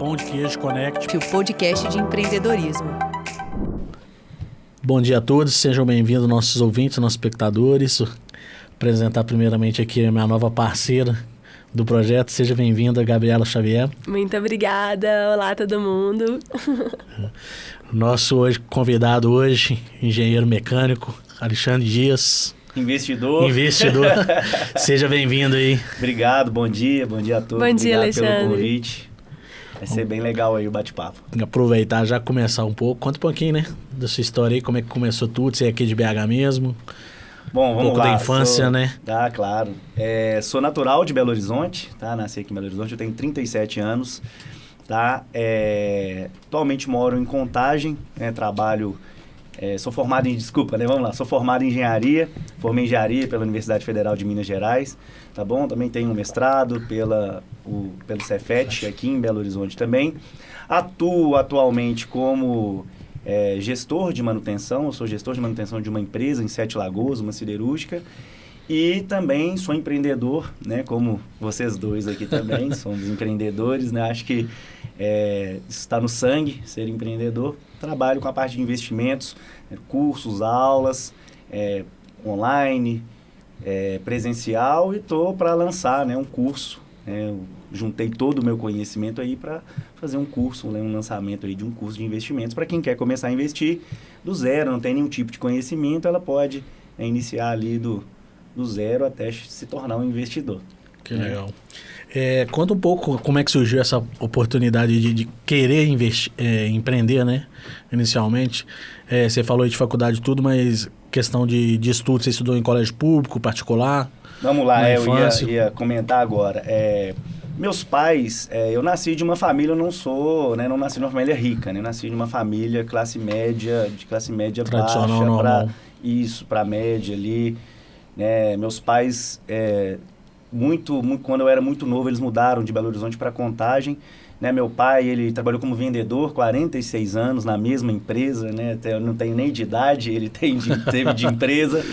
Pão de Queijo Connect, o podcast de empreendedorismo. Bom dia a todos, sejam bem-vindos nossos ouvintes, nossos espectadores. Vou apresentar primeiramente aqui a minha nova parceira do projeto. Seja bem-vinda, Gabriela Xavier. Muito obrigada. Olá, todo mundo. Nosso convidado hoje, engenheiro mecânico, Alexandre Dias. Investidor. Seja bem-vindo aí. Obrigado, bom dia a todos. Bom dia, obrigado Alexandre. pelo convite. Vai ser bem legal aí o bate-papo. Aproveitar já começar um pouco. Conta um pouquinho, né, da sua história aí, como é que começou tudo, você é aqui de BH mesmo. Bom, vamos lá. Um pouco da infância, né? Tá, claro. Sou natural de Belo Horizonte, tá? Nasci aqui em Belo Horizonte, eu tenho 37 anos, tá? Atualmente moro em Contagem, né? Trabalho... sou formado em... Sou formado em engenharia, formei em engenharia pela Universidade Federal de Minas Gerais, tá bom? Também tenho um mestrado pelo Cefet, aqui em Belo Horizonte também. Atuo atualmente como gestor de manutenção, eu sou gestor de manutenção de uma empresa em Sete Lagoas, uma siderúrgica, e também sou empreendedor, né? Como vocês dois aqui também, somos empreendedores, né? Acho que isso está no sangue, ser empreendedor. Trabalho com a parte de investimentos, cursos, aulas, online, presencial, e estou para lançar, né, um curso. Eu juntei todo o meu conhecimento aí para fazer um curso, um lançamento aí de um curso de investimentos. Para quem quer começar a investir do zero, não tem nenhum tipo de conhecimento, ela pode iniciar ali do zero até se tornar um investidor. Que legal. Conta um pouco como é que surgiu essa oportunidade de querer empreender, né? Inicialmente. Você falou aí de faculdade e tudo, mas questão de estudo, você estudou em colégio público, particular? Vamos lá, eu ia comentar agora. Meus pais, eu nasci de uma família, eu não nasci numa família rica, né? Eu nasci de uma família de classe média tradicional, baixa, normal. Para média ali, né? Meus pais... quando eu era muito novo, eles mudaram de Belo Horizonte para Contagem, né? Meu pai, ele trabalhou como vendedor 46 anos na mesma empresa, né? Eu não tenho nem de idade, ele teve de empresa.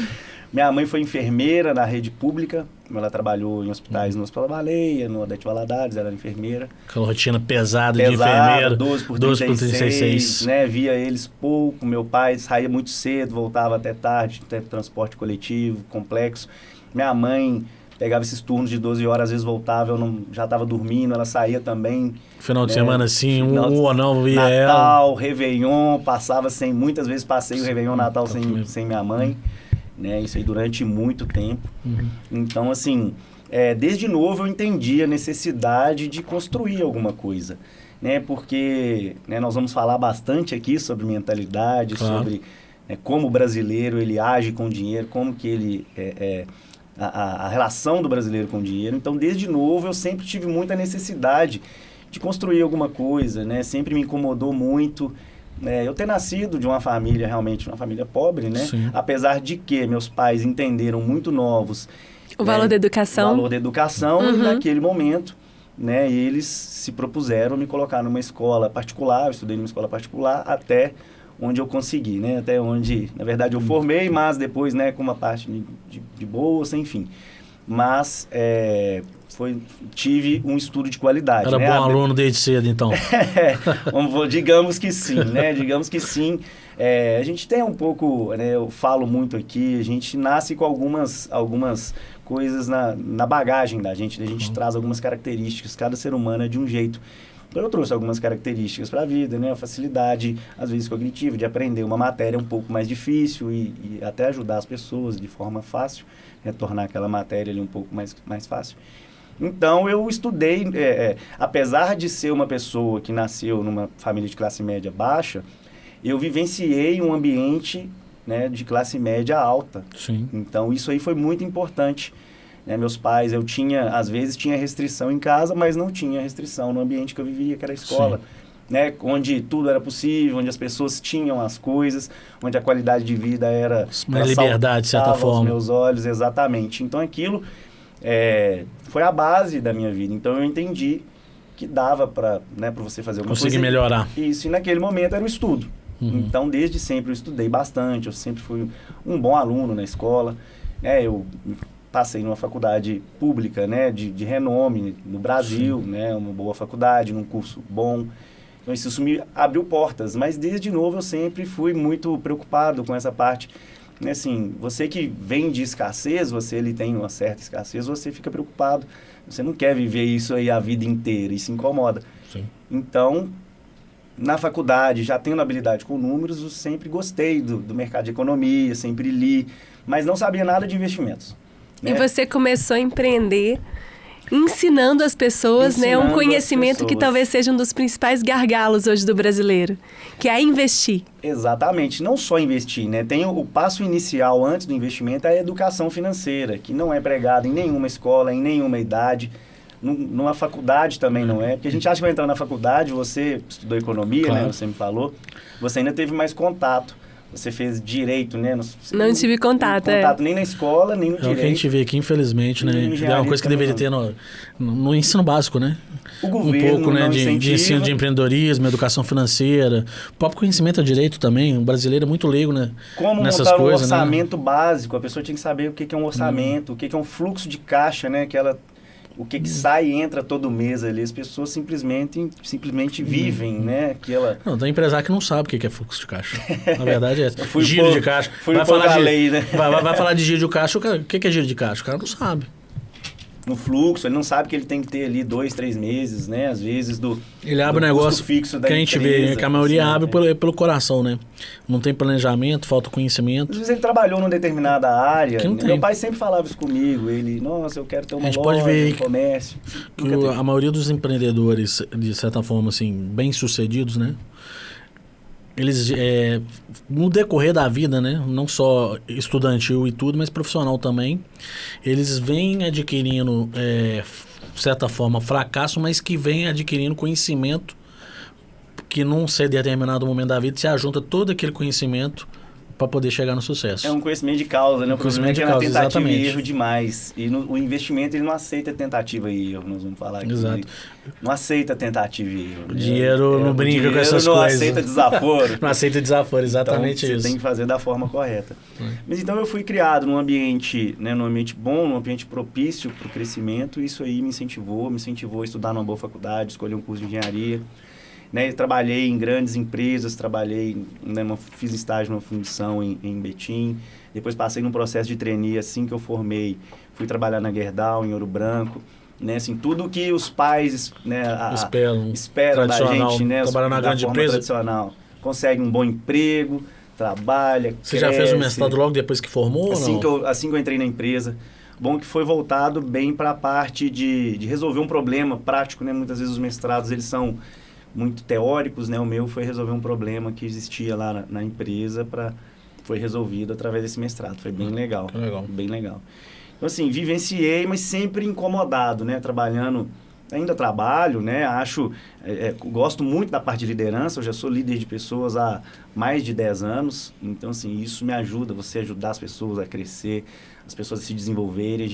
Minha mãe foi enfermeira na rede pública, ela trabalhou em hospitais no Hospital da Baleia, no Odete Valadares, ela era enfermeira. Aquela rotina pesada de enfermeira, 12 por 36, né? Via eles pouco, meu pai saía muito cedo, voltava até tarde, transporte coletivo, complexo. Minha mãe... pegava esses turnos de 12 horas, às vezes voltava, já estava dormindo, ela saía também. Final de semana, assim, ou não, via Natal, ela. Natal, Réveillon, muitas vezes passei o Réveillon, Natal sem minha mãe, né? Isso aí durante muito tempo. Uhum. Então, assim, desde novo eu entendi a necessidade de construir alguma coisa, né? Porque nós vamos falar bastante aqui sobre mentalidade, claro. Sobre como o brasileiro ele age com o dinheiro, como que ele... A relação do brasileiro com o dinheiro. Então, desde novo, eu sempre tive muita necessidade de construir alguma coisa, né? Sempre me incomodou muito. Eu ter nascido de uma família, realmente, uma família pobre, né? Sim. Apesar de que meus pais entenderam muito novos... O valor da educação. O valor da educação, uhum. E naquele momento, né? Eles se propuseram me colocar numa escola particular, eu estudei numa escola particular até... onde eu consegui, né? Até onde, na verdade, eu formei, mas depois, né, com uma parte de bolsa, enfim. Mas tive um estudo de qualidade. Era, né? Bom aluno desde cedo, então. Digamos que sim, né? Digamos que sim. A gente tem um pouco, né? Eu falo muito aqui, a gente nasce com algumas coisas na bagagem da gente, né? A gente traz algumas características, cada ser humano é de um jeito. Eu trouxe algumas características para a vida, né? A facilidade, às vezes, cognitiva, de aprender uma matéria um pouco mais difícil e até ajudar as pessoas de forma fácil, né? Tornar aquela matéria ali um pouco mais fácil. Então, eu estudei, apesar de ser uma pessoa que nasceu numa família de classe média baixa, eu vivenciei um ambiente, né, de classe média alta. Sim. Então, isso aí foi muito importante. Meus pais, às vezes tinha restrição em casa, mas não tinha restrição no ambiente que eu vivia, que era a escola, né? Onde tudo era possível, onde as pessoas tinham as coisas, onde a qualidade de vida era... Uma liberdade, de certa forma. Aos meus olhos, exatamente. Então, aquilo foi a base da minha vida. Então, eu entendi que dava para você fazer alguma coisa. Conseguir melhorar. Isso, e naquele momento era o estudo. Uhum. Então, desde sempre eu estudei bastante, eu sempre fui um bom aluno na escola. Eu passei numa faculdade pública, né, de renome no Brasil, né, uma boa faculdade, num curso bom. Então, isso me abriu portas, mas desde novo eu sempre fui muito preocupado com essa parte. Né, assim, você que vem de escassez, ele tem uma certa escassez, você fica preocupado. Você não quer viver isso aí a vida inteira, isso incomoda. Sim. Então, na faculdade, já tendo habilidade com números, eu sempre gostei do mercado de economia, sempre li, mas não sabia nada de investimentos. Né? E você começou a empreender ensinando as pessoas, né, um conhecimento que talvez seja um dos principais gargalos hoje do brasileiro, que é investir. Exatamente, não só investir, né? Tem o passo inicial antes do investimento, é a educação financeira, que não é pregada em nenhuma escola, em nenhuma idade, numa faculdade também não é, porque a gente acha que vai entrar na faculdade, você estudou economia, claro, né, você me falou, você ainda teve mais contato. Você fez direito, né? Não tive contato, nem na escola, nem no direito. É o que a gente vê aqui, infelizmente, né? É uma coisa que deveria ter no ensino básico, né? O governo um pouco, né, de ensino de empreendedorismo, educação financeira, o próprio conhecimento a direito também. O brasileiro é muito leigo, né? Como nessas montar coisas, um orçamento básico. A pessoa tinha que saber o que é um orçamento, o que é um fluxo de caixa, né? O que sai e entra todo mês ali. As pessoas simplesmente vivem, né? Aquela... Não, tem empresário que não sabe o que é fluxo de caixa. Na verdade é essa. De caixa. Vai falar lei, né? Vai falar de giro de caixa, o que é giro de caixa? O cara não sabe. No fluxo, ele não sabe que ele tem que ter ali 2, 3 meses, né? Às vezes ele abre um negócio fixo da que a gente vê, que a maioria abre pelo coração, né? Não tem planejamento, falta conhecimento. Às vezes ele trabalhou numa determinada área. Que não tem. Meu pai sempre falava isso comigo. Ele, nossa, eu quero ter uma loja, pode ver comércio. Que a maioria dos empreendedores, de certa forma, assim, bem-sucedidos, né? Eles, no decorrer da vida, né, não só estudantil e tudo, mas profissional também, eles vêm adquirindo, de certa forma, fracasso, mas que vêm adquirindo conhecimento que num determinado momento da vida se ajunta todo aquele conhecimento para poder chegar no sucesso. É um conhecimento de causa, né? O conhecimento de causa, tentativa exatamente. E erro demais. E o investimento, ele não aceita tentativa e erro, nós vamos falar aqui. Exato. Não aceita tentativa e erro. O dinheiro não brinca com essas não coisas. Aceita desaforo. Não aceita desaforo, exatamente então, isso. Você tem que fazer da forma correta. Mas então eu fui criado num ambiente, né, num ambiente bom, num ambiente propício para o crescimento, e isso aí me incentivou a estudar numa boa faculdade, escolher um curso de engenharia. Né, trabalhei em grandes empresas, fiz estágio numa fundição em Betim, depois passei num processo de trainee assim que eu formei, fui trabalhar na Gerdau, em Ouro Branco, né, assim, tudo que os pais, né, esperam da gente, né, trabalhar na grande empresa tradicional, consegue um bom emprego, trabalha, Você já fez o mestrado logo depois que formou assim ou não? Assim que eu entrei na empresa. Bom que foi voltado bem para a parte de resolver um problema prático, né, muitas vezes os mestrados eles são muito teóricos, né? O meu foi resolver um problema que existia lá na empresa, foi resolvido através desse mestrado. Foi bem legal. Bem legal. Então, assim, vivenciei, mas sempre incomodado, né? Ainda trabalho, né? Gosto muito da parte de liderança, eu já sou líder de pessoas há mais de 10 anos, então, assim, isso me ajuda, você ajudar as pessoas a crescer, as pessoas a se desenvolverem.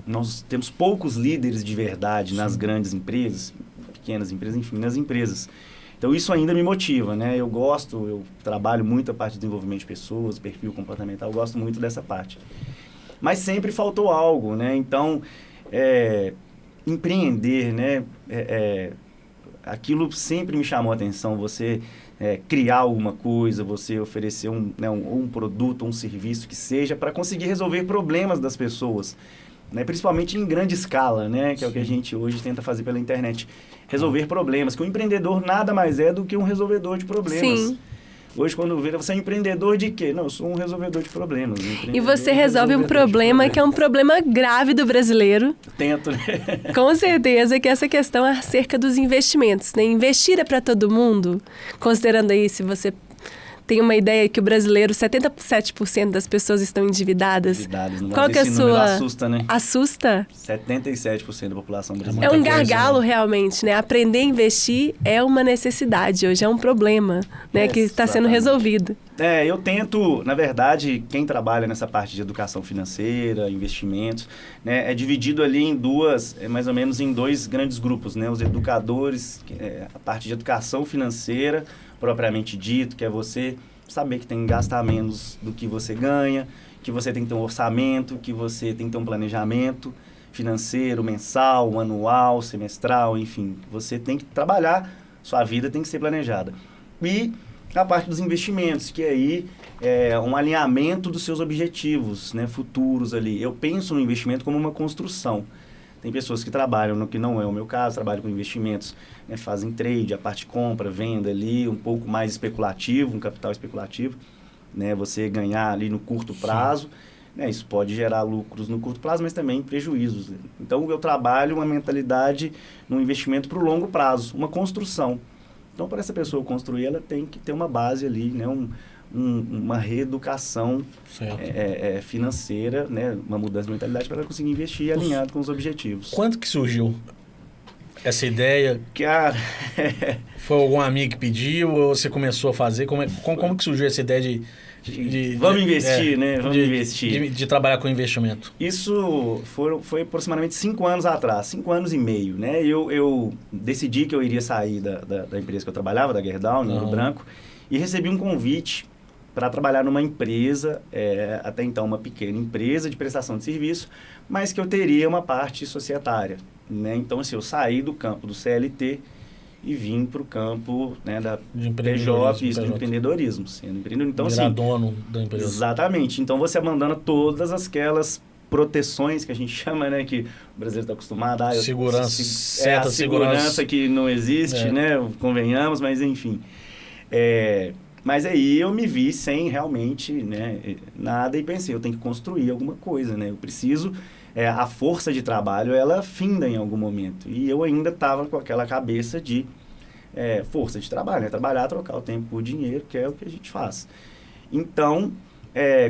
Nós temos poucos líderes de verdade nas grandes empresas, pequenas empresas, enfim, nas empresas. Então, isso ainda me motiva, né? Eu trabalho muito a parte de desenvolvimento de pessoas, perfil comportamental, eu gosto muito dessa parte. Mas sempre faltou algo, né? Então, empreender, né? Aquilo sempre me chamou a atenção, você criar alguma coisa, você oferecer um produto, um serviço que seja, para conseguir resolver problemas das pessoas. Né, principalmente em grande escala, né, que é o que a gente hoje tenta fazer pela internet. Resolver problemas, que o empreendedor nada mais é do que um resolvedor de problemas. Sim. Hoje, quando vira, você é empreendedor de quê? Não, eu sou um resolvedor de problemas. E você resolve um problema que é um problema grave do brasileiro. Tento, né? Com certeza que essa questão é acerca dos investimentos, né? Investir é para todo mundo, considerando aí se você tem uma ideia que o brasileiro, 77% das pessoas estão endividadas. Qual que é a sua... assusta, né? Assusta? 77% da população brasileira. É um gargalo, realmente, né? Aprender a investir é uma necessidade hoje, é um problema, né? Que está sendo resolvido. Eu tento, na verdade, quem trabalha nessa parte de educação financeira, investimentos, né, é dividido ali em mais ou menos em 2 grandes grupos, né? Os educadores, a parte de educação financeira, propriamente dito, que é você saber que tem que gastar menos do que você ganha, que você tem que ter um orçamento, que você tem que ter um planejamento financeiro, mensal, anual, semestral, enfim. Você tem que trabalhar, sua vida tem que ser planejada. E a parte dos investimentos, que aí é um alinhamento dos seus objetivos, né, futuros ali. Eu penso no investimento como uma construção. Tem pessoas que trabalham no que não é o meu caso, trabalham com investimentos, né, fazem trade, a parte de compra, venda ali, um pouco mais especulativo, um capital especulativo, né, você ganhar ali no curto prazo, né, isso pode gerar lucros no curto prazo, mas também prejuízos. Então, eu trabalho uma mentalidade no investimento para o longo prazo, uma construção. Então, para essa pessoa construir, ela tem que ter uma base ali, né, uma reeducação financeira, né, uma mudança de mentalidade para ela conseguir investir alinhado com os objetivos. Quando que surgiu essa ideia? Cara, foi algum amigo que pediu ou você começou a fazer? Como que surgiu essa ideia de vamos investir, né? Vamos investir. De trabalhar com investimento. Isso foi aproximadamente 5 anos atrás, 5 anos e meio, né? Eu decidi que eu iria sair da empresa que eu trabalhava, da Gerdau, no Rio Branco, e recebi um convite para trabalhar numa empresa, até então uma pequena empresa de prestação de serviço, mas que eu teria uma parte societária, né? Então, assim, eu saí do campo do CLT e vim para o campo, né, de PJ, do empreendedorismo. Sendo empreendedor. Então, virar assim, dono da empresa. Exatamente. Então, você abandona todas aquelas proteções que a gente chama, né, que o brasileiro está acostumado. Segurança, certa segurança que não existe, né, convenhamos, mas enfim. Mas aí eu me vi sem realmente, né, nada e pensei, eu tenho que construir alguma coisa, né, eu preciso... a força de trabalho, ela finda em algum momento. E eu ainda estava com aquela cabeça de força de trabalho, né? Trabalhar, trocar o tempo por dinheiro, que é o que a gente faz. Então,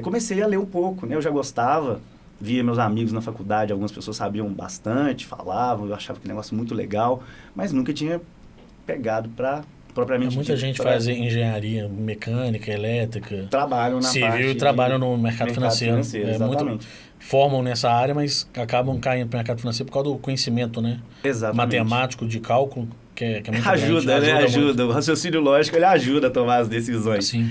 comecei a ler um pouco, né? Eu já gostava, via meus amigos na faculdade, algumas pessoas sabiam bastante, falavam, eu achava que negócio muito legal, mas nunca tinha pegado para propriamente muita gente faz engenharia mecânica, elétrica, trabalham na parte civil e trabalham no mercado financeiro. Exatamente. Muito formam nessa área, mas acabam caindo para o mercado financeiro por causa do conhecimento, né? Exatamente. Matemático, de cálculo, que é muito ajuda, grande. Né? Ajuda. O raciocínio lógico, ele ajuda a tomar as decisões. Sim.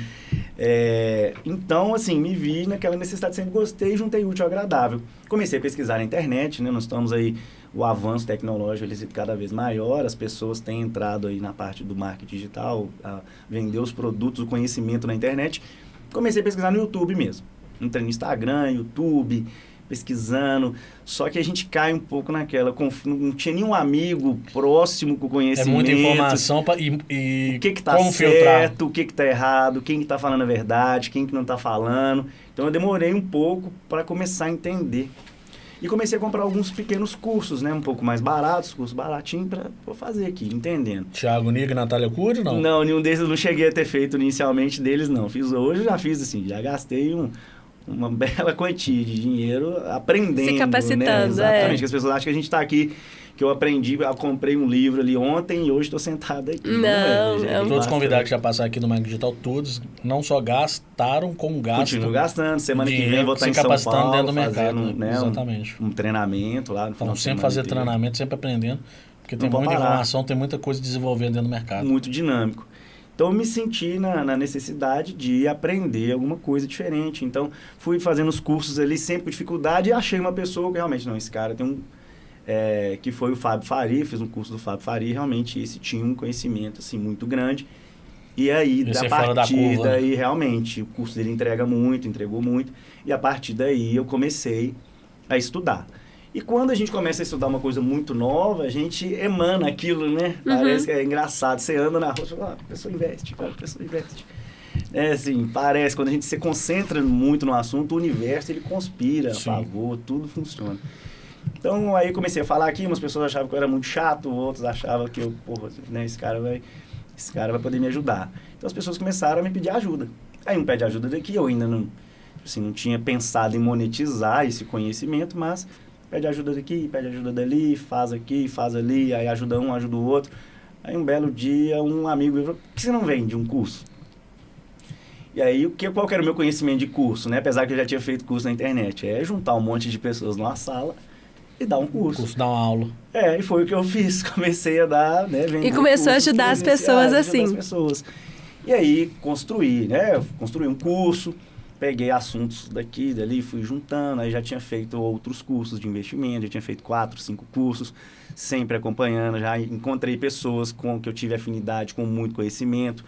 Então, assim, me vi naquela necessidade, sempre gostei e juntei útil ao agradável. Comecei a pesquisar na internet, né? Nós estamos aí, o avanço tecnológico ele cada vez maior, as pessoas têm entrado aí na parte do marketing digital, a vender os produtos, o conhecimento na internet. Comecei a pesquisar no YouTube mesmo. Entrei no Instagram, YouTube, pesquisando, só que a gente cai um pouco naquela, não tinha nenhum amigo próximo com conhecimento. É muita informação e o que tá como certo, filtrar. o que tá errado, quem que tá falando a verdade, quem que não tá falando. Então eu demorei um pouco para começar a entender. E comecei a comprar alguns pequenos cursos, né, um pouco mais baratos, cursos baratinhos para fazer aqui, entendendo. Thiago Niga e Natália Cury, não? Não, nenhum deles eu não cheguei a ter feito inicialmente deles, não. Hoje eu já fiz assim, já gastei uma bela quantia de dinheiro aprendendo. Se capacitando, né? Exatamente, que as pessoas acham que a gente está aqui, que eu aprendi, eu comprei um livro ali ontem e hoje estou sentado aqui. Todos os convidados que já passaram aqui no Marketing Digital, todos não só gastaram, como gastam. Continuo gastando. Semana que vem vou estar em São Paulo dentro do mercado, né, exatamente. Um treinamento lá no final Vamos sempre fazer treinamento, sempre aprendendo, porque tem muita informação, tem muita coisa desenvolvendo dentro do mercado. Muito dinâmico. Então, eu me senti na necessidade de aprender alguma coisa diferente. Então, fui fazendo os cursos ali, sempre com dificuldade, e achei uma pessoa que realmente, não, esse cara tem que foi o Fábio Fari, fiz um curso do Fábio Fari, realmente esse tinha um conhecimento, assim, muito grande. E aí, a partir daí, realmente, o curso dele entregou muito, e a partir daí eu comecei a estudar. E quando a gente começa a estudar uma coisa muito nova, a gente emana aquilo, né? Parece que é engraçado. Você anda na rua e fala, a pessoa investe, cara, a pessoa investe. Assim, parece, quando a gente se concentra muito no assunto, o universo, ele conspira a favor, tudo funciona. Então, aí comecei a falar aqui, umas pessoas achavam que eu era muito chato, outros achavam que eu, né, esse cara vai poder me ajudar. Então, as pessoas começaram a me pedir ajuda. Aí, um pede ajuda daqui, eu ainda não tinha pensado em monetizar esse conhecimento, mas... pede ajuda daqui, pede ajuda dali, faz aqui, faz ali, aí ajuda um, ajuda o outro. Aí um belo dia, um amigo me falou, por que você não vende um curso? E aí, qual que era o meu conhecimento de curso, né? Apesar que eu já tinha feito curso na internet. É juntar um monte de pessoas numa sala e dar um curso. Dar uma aula. E foi o que eu fiz. Comecei a dar, né? E começou a ajudar as pessoas assim. E aí, construí, né? Construí um curso. peguei assuntos daqui, dali, fui juntando, aí já tinha feito outros cursos de investimento, já tinha feito 4, 5 cursos, sempre acompanhando, já encontrei pessoas com que eu tive afinidade, com muito conhecimento.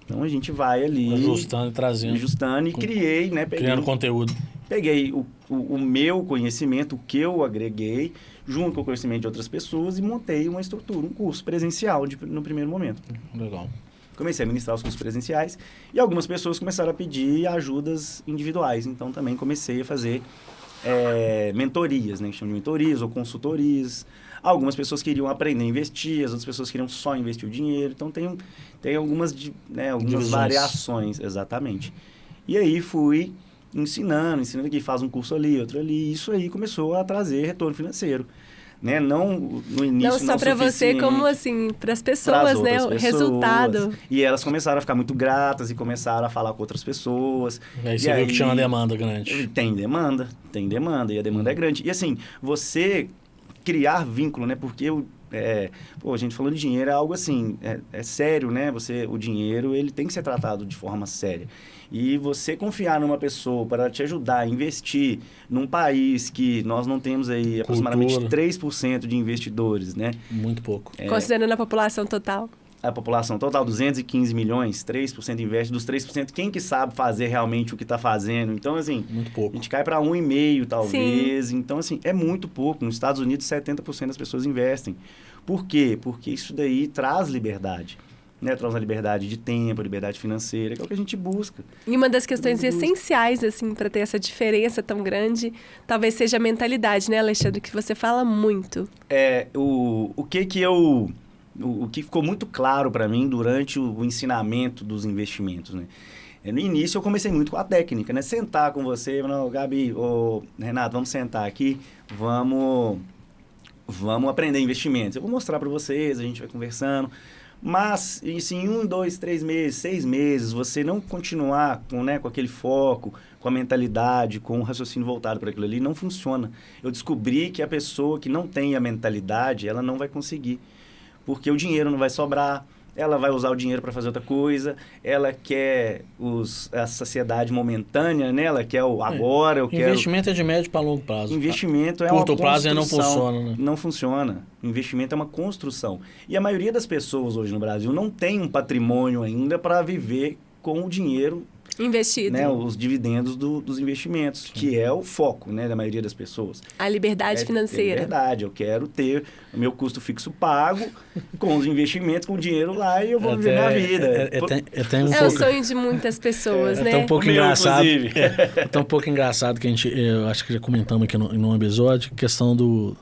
Então a gente vai ali... Ajustando e trazendo. Ajustando e criei, né? Criando conteúdo. Peguei o meu conhecimento, o que eu agreguei, junto com o conhecimento de outras pessoas e montei uma estrutura, um curso presencial no primeiro momento. Legal. Comecei a ministrar os cursos presenciais e algumas pessoas começaram a pedir ajudas individuais. Então, também comecei a fazer mentorias, né? Que chamam de mentorias ou consultorias. Algumas pessoas queriam aprender a investir, as outras pessoas queriam só investir o dinheiro. Então, tem algumas variações, exatamente. E aí, fui ensinando aqui, faz um curso ali, outro ali. Isso aí começou a trazer retorno financeiro. Né? Não no início, não só para você, como assim, para as pessoas, né? O resultado. E elas começaram a ficar muito gratas e começaram a falar com outras pessoas. Aí você viu que tinha uma demanda grande. Tem demanda, e a demanda é grande. E assim, você criar vínculo, né? Porque a gente falando de dinheiro é algo assim, é sério, né? O dinheiro, ele tem que ser tratado de forma séria. E você confiar numa pessoa para te ajudar a investir num país que nós não temos aí aproximadamente 3% de investidores, né? Muito pouco. Considerando a população total. A população total, 215 milhões, 3% investe. Dos 3%, quem que sabe fazer realmente o que está fazendo? Então, assim, muito pouco. A gente cai para 1,5% talvez. Sim. Então, assim, é muito pouco. Nos Estados Unidos, 70% das pessoas investem. Por quê? Porque isso daí traz liberdade. Né, traz uma liberdade de tempo, liberdade financeira, que é o que a gente busca. E uma das questões essenciais, assim, para ter essa diferença tão grande, talvez seja a mentalidade, né, Alexandre, que você fala muito. O que ficou muito claro para mim durante o ensinamento dos investimentos, né? No início eu comecei muito com a técnica, né? Sentar com você, não, Gabi, Renato, vamos sentar aqui, vamos aprender investimentos. Eu vou mostrar para vocês, a gente vai conversando. Mas, isso em 1, 2, 3 meses, 6 meses, você não continuar com aquele foco, com a mentalidade, com o raciocínio voltado para aquilo ali, não funciona. Eu descobri que a pessoa que não tem a mentalidade, ela não vai conseguir. Porque o dinheiro não vai sobrar, ela vai usar o dinheiro para fazer outra coisa, ela quer a saciedade momentânea, né? Ela quer o agora, Investimento é de médio para longo prazo. Investimento é uma construção. Curto prazo não funciona, né? Não funciona. Investimento é uma construção. E a maioria das pessoas hoje no Brasil não tem um patrimônio ainda para viver com o dinheiro investido. Né, os dividendos dos investimentos, que é o foco, né, da maioria das pessoas. A liberdade financeira. Liberdade. Eu quero ter o meu custo fixo pago com os investimentos, com o dinheiro lá e eu vou viver minha vida. O sonho de muitas pessoas, né? É tão pouco engraçado. É tão pouco engraçado que eu acho que já comentamos aqui no episódio, questão do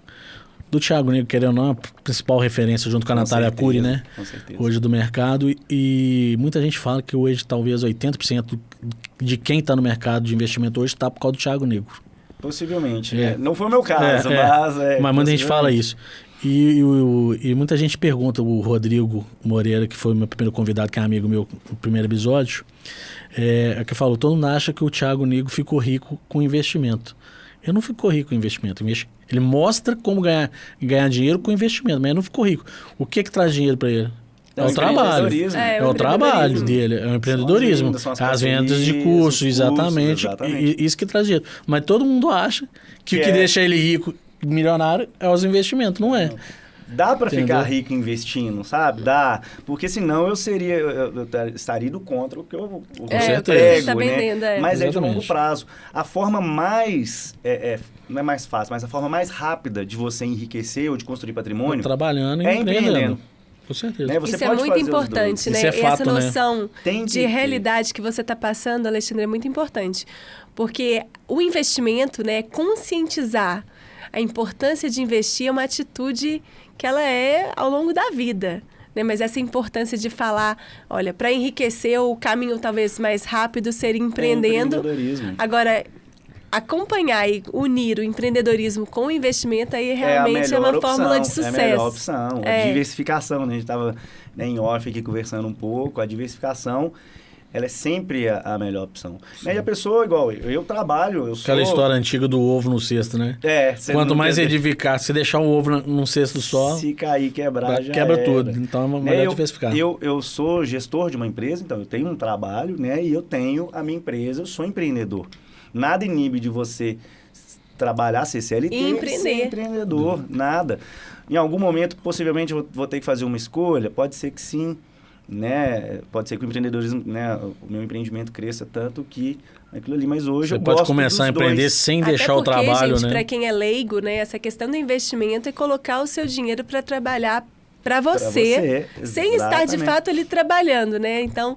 Thiago Negro, querendo ou não, a principal referência junto com a Natália Arcuri, né? Com certeza. Hoje do mercado. E muita gente fala que hoje talvez 80% de quem está no mercado de investimento hoje está por causa do Thiago Negro. Possivelmente. Não foi o meu caso, mas muita gente fala isso. E muita gente pergunta, o Rodrigo Moreira, que foi o meu primeiro convidado, que é amigo meu no primeiro episódio, que falou, todo mundo acha que o Thiago Negro ficou rico com investimento. Ele não ficou rico com investimento. Ele mostra como ganhar dinheiro com investimento, mas ele não ficou rico. O que traz dinheiro para ele? É o trabalho. É o trabalho dele, é o empreendedorismo. As vendas de cursos, exatamente. Isso que traz dinheiro. Mas todo mundo acha que o que deixa ele rico, milionário, é os investimentos. Não é. Dá para ficar rico investindo, sabe? Dá. Porque senão eu estaria do contra o que eu prego, tá vendendo, né? Mas é de longo prazo. A forma mais... não é mais fácil, mas a forma mais rápida de você enriquecer ou de construir patrimônio... Trabalhando e empreendendo. Com certeza. Né? Isso é muito importante, né? Isso é fato, essa noção de realidade que você está passando, Alexandre, é muito importante. Porque o investimento, né, conscientizar a importância de investir é uma atitude que ela é ao longo da vida, né? Mas essa importância de falar, olha, para enriquecer, o caminho talvez mais rápido seria empreendendo. Agora, acompanhar e unir o empreendedorismo com o investimento aí realmente é uma fórmula de sucesso. É a melhor opção. A diversificação, né? A gente estava em off aqui conversando um pouco, a diversificação ela é sempre a melhor opção. Né? E a pessoa, igual eu trabalho, eu sou... Aquela história antiga do ovo no cesto, né? Quanto mais edificar, se deixar o ovo num cesto só... Se cair, quebrar, já quebra era. tudo. Então é melhor diversificar. Eu sou gestor de uma empresa, então eu tenho um trabalho, né? E eu tenho a minha empresa, eu sou empreendedor. Nada inibe de você trabalhar, ser CLT, ser empreendedor, nada. Em algum momento, possivelmente, eu vou ter que fazer uma escolha, pode ser que sim, né? Pode ser que o empreendedorismo, né? O meu empreendimento cresça tanto que aquilo ali, mas hoje eu gosto pode começar a empreender dois. sem deixar o trabalho, gente, né? Para quem é leigo, né? Essa questão do investimento é colocar o seu dinheiro para trabalhar para você, sem estar de fato ali trabalhando, né? Então,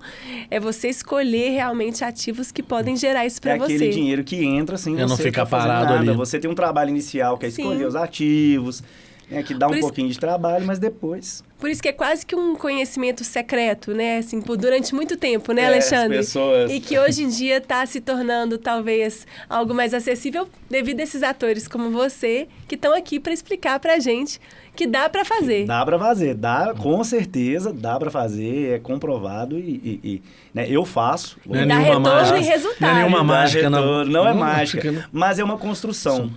é você escolher realmente ativos que podem gerar isso para você. É aquele dinheiro que entra sem você não ficar parado nada. ali. Você tem um trabalho inicial que é escolher os ativos, né? Que dá um pouquinho de trabalho, mas depois... Por isso que é quase que um conhecimento secreto, né? Assim, durante muito tempo, né, Alexandre? As pessoas... E que hoje em dia está se tornando, talvez, algo mais acessível devido a esses atores como você, que estão aqui para explicar para a gente que dá para fazer. Dá para fazer, com certeza dá para fazer, é comprovado né, eu faço. Não é dá retorno mágica, e resultado. Não é nenhuma mágica, não é mágica, mas é uma construção. Sim.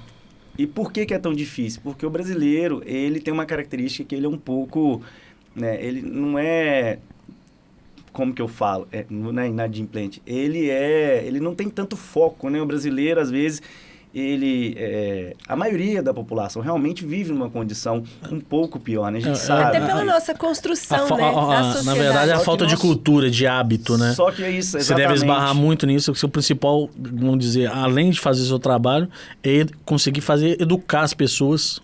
E por que é tão difícil? Porque o brasileiro, ele tem uma característica que ele é um pouco, né, ele não é, como que eu falo, não é inadimplente, ele não tem tanto foco, né? O brasileiro, às vezes, a maioria da população realmente vive numa condição um pouco pior, né? A gente sabe. Até pela nossa construção, né? Na verdade, é a falta de cultura, de hábito, né? Só que é isso, exatamente. Você deve esbarrar muito nisso, que o seu principal, vamos dizer, além de fazer o seu trabalho, é conseguir educar as pessoas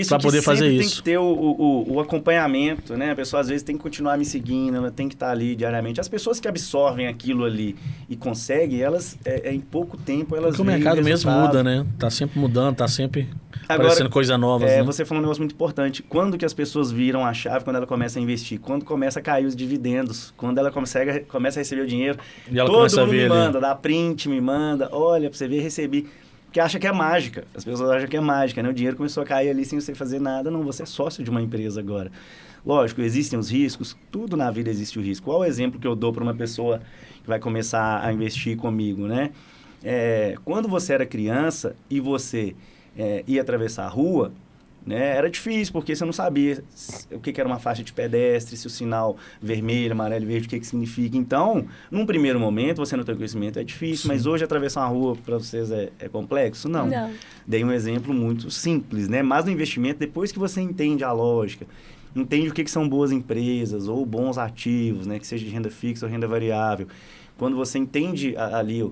para poder fazer isso. Tem que ter o acompanhamento, né? A pessoa às vezes tem que continuar me seguindo, ela tem que estar ali diariamente. As pessoas que absorvem aquilo ali e conseguem, elas, em pouco tempo, elas porque o mercado mesmo muda, né? Tá sempre mudando, tá sempre aparecendo coisa nova. Né? Você falou um negócio muito importante. Quando que as pessoas viram a chave, quando ela começa a investir? Quando começa a cair os dividendos? Quando ela começa a receber o dinheiro? E ela todo mundo me manda, dá print, me manda, olha, pra você ver, recebi. Porque acha que é mágica. As pessoas acham que é mágica, né? O dinheiro começou a cair ali sem você fazer nada. Não, você é sócio de uma empresa agora. Lógico, existem os riscos. Tudo na vida existe o risco. Qual é o exemplo que eu dou para uma pessoa que vai começar a investir comigo, né? Quando você era criança e você ia atravessar a rua, né? Era difícil, porque você não sabia o que era uma faixa de pedestre, se o sinal vermelho, amarelo e verde, o que significa. Então, num primeiro momento, você não tem conhecimento, é difícil. Sim. Mas hoje atravessar uma rua para vocês é complexo? Não. Dei um exemplo muito simples, né? Mas no investimento, depois que você entende a lógica, entende o que são boas empresas ou bons ativos, né? Que seja de renda fixa ou renda variável. Quando você entende ali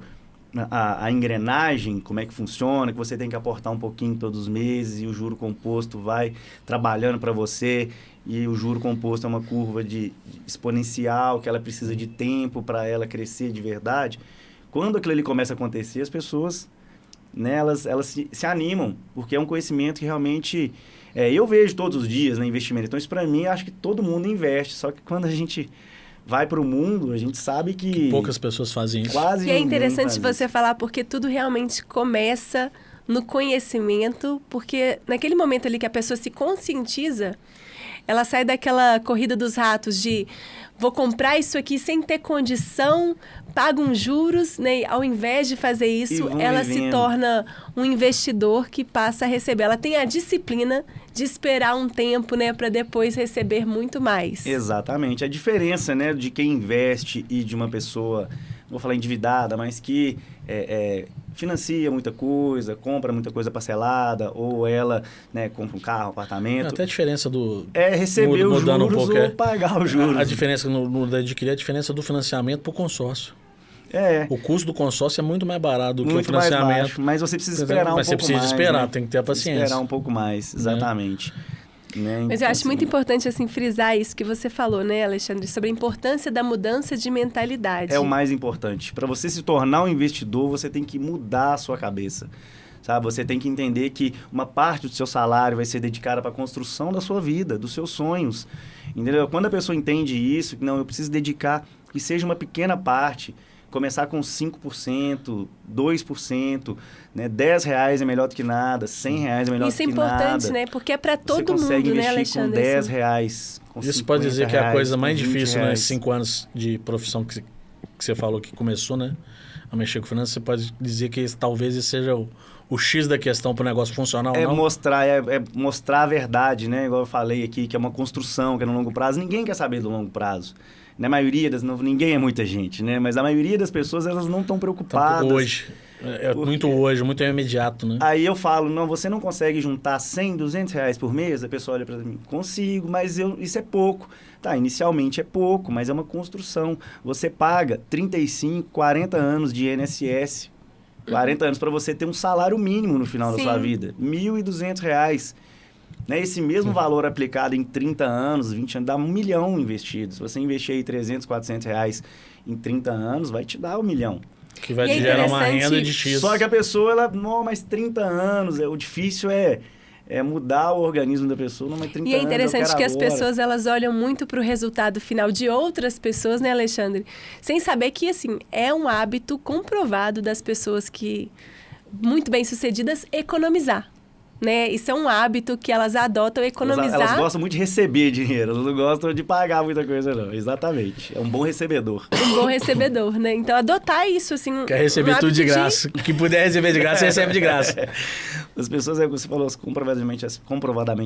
a engrenagem, como é que funciona, que você tem que aportar um pouquinho todos os meses e o juro composto vai trabalhando para você, e o juro composto é uma curva exponencial, que ela precisa de tempo para ela crescer de verdade. Quando aquilo ali começa a acontecer, as pessoas, né, elas se animam, porque é um conhecimento que realmente eu vejo todos os dias, né, investimento. Então, isso para mim, acho que todo mundo investe, só que quando a gente vai para o mundo, a gente sabe que poucas pessoas fazem isso. E é interessante você falar, porque tudo realmente começa no conhecimento, porque naquele momento ali que a pessoa se conscientiza, ela sai daquela corrida dos ratos de vou comprar isso aqui sem ter condição, pago uns juros, né? Ao invés de fazer isso, ela se torna um investidor que passa a receber. Ela tem a disciplina de esperar um tempo, né, para depois receber muito mais. Exatamente. A diferença, né, de quem investe e de uma pessoa, vou falar endividada, mas que financia muita coisa, compra muita coisa parcelada, ou ela, né, compra um carro, um apartamento. Até a diferença do... receber os juros ou pagar os juros. A diferença no adquirir, a diferença do financiamento para o consórcio. O custo do consórcio é muito mais barato do que o financiamento. Mais baixo, mas você precisa esperar um pouco mais. Mas você precisa esperar, né? Tem que ter a paciência. Esperar um pouco mais, exatamente. Né? Mas eu acho muito importante assim, frisar isso que você falou, né, Alexandre? Sobre a importância da mudança de mentalidade. É o mais importante. Para você se tornar um investidor, você tem que mudar a sua cabeça. Sabe? Você tem que entender que uma parte do seu salário vai ser dedicada para a construção da sua vida, dos seus sonhos. Entendeu? Quando a pessoa entende isso, que não, eu preciso dedicar, que seja uma pequena parte, começar com 5%, 2%, né? R$10 é melhor do que nada, R$100 é melhor do que nada. Isso é importante, né? Porque é para todo mundo, né, Alexandre? Com R$10, com isso pode dizer que é a coisa mais difícil reais. nesses 5 anos de profissão que que você falou que começou, né? A mexer com finanças, você pode dizer que talvez esse seja o X da questão para o negócio funcionar ou não? Mostrar a verdade, né? Igual eu falei aqui, que é uma construção, que é no longo prazo. Ninguém quer saber do longo prazo. Na maioria ninguém é muita gente, né? Mas a maioria das pessoas, elas não estão preocupadas. Hoje. Muito hoje, muito imediato, né? Aí eu falo, não, você não consegue juntar 100, 200 reais por mês? A pessoa olha para mim, consigo, mas isso é pouco. Tá, inicialmente é pouco, mas é uma construção. Você paga 35, 40 anos de INSS, 40 anos para você ter um salário mínimo no final da sua vida. R$ 1.200. Né? Esse mesmo valor aplicado em 30 anos, 20 anos, dá R$1 milhão investido. Se você investir aí 300, 400 reais em 30 anos, vai te dar R$1 milhão. Que vai te gerar uma renda de X. Só que a pessoa, não, mas 30 anos, o difícil é mudar o organismo da pessoa, não, mas 30 anos. E é interessante que as pessoas, elas olham muito para o resultado final de outras pessoas, né, Alexandre? Sem saber que, assim, é um hábito comprovado das pessoas que, muito bem-sucedidas, economizar. Né? Isso é um hábito que elas adotam, economizar. Elas gostam muito de receber dinheiro, elas não gostam de pagar muita coisa, não. Exatamente. É um bom recebedor. Um bom recebedor, né? Então, adotar isso, assim... Quer receber tudo de graça. O que puder receber de graça, recebe de graça. As pessoas, você falou, comprovadamente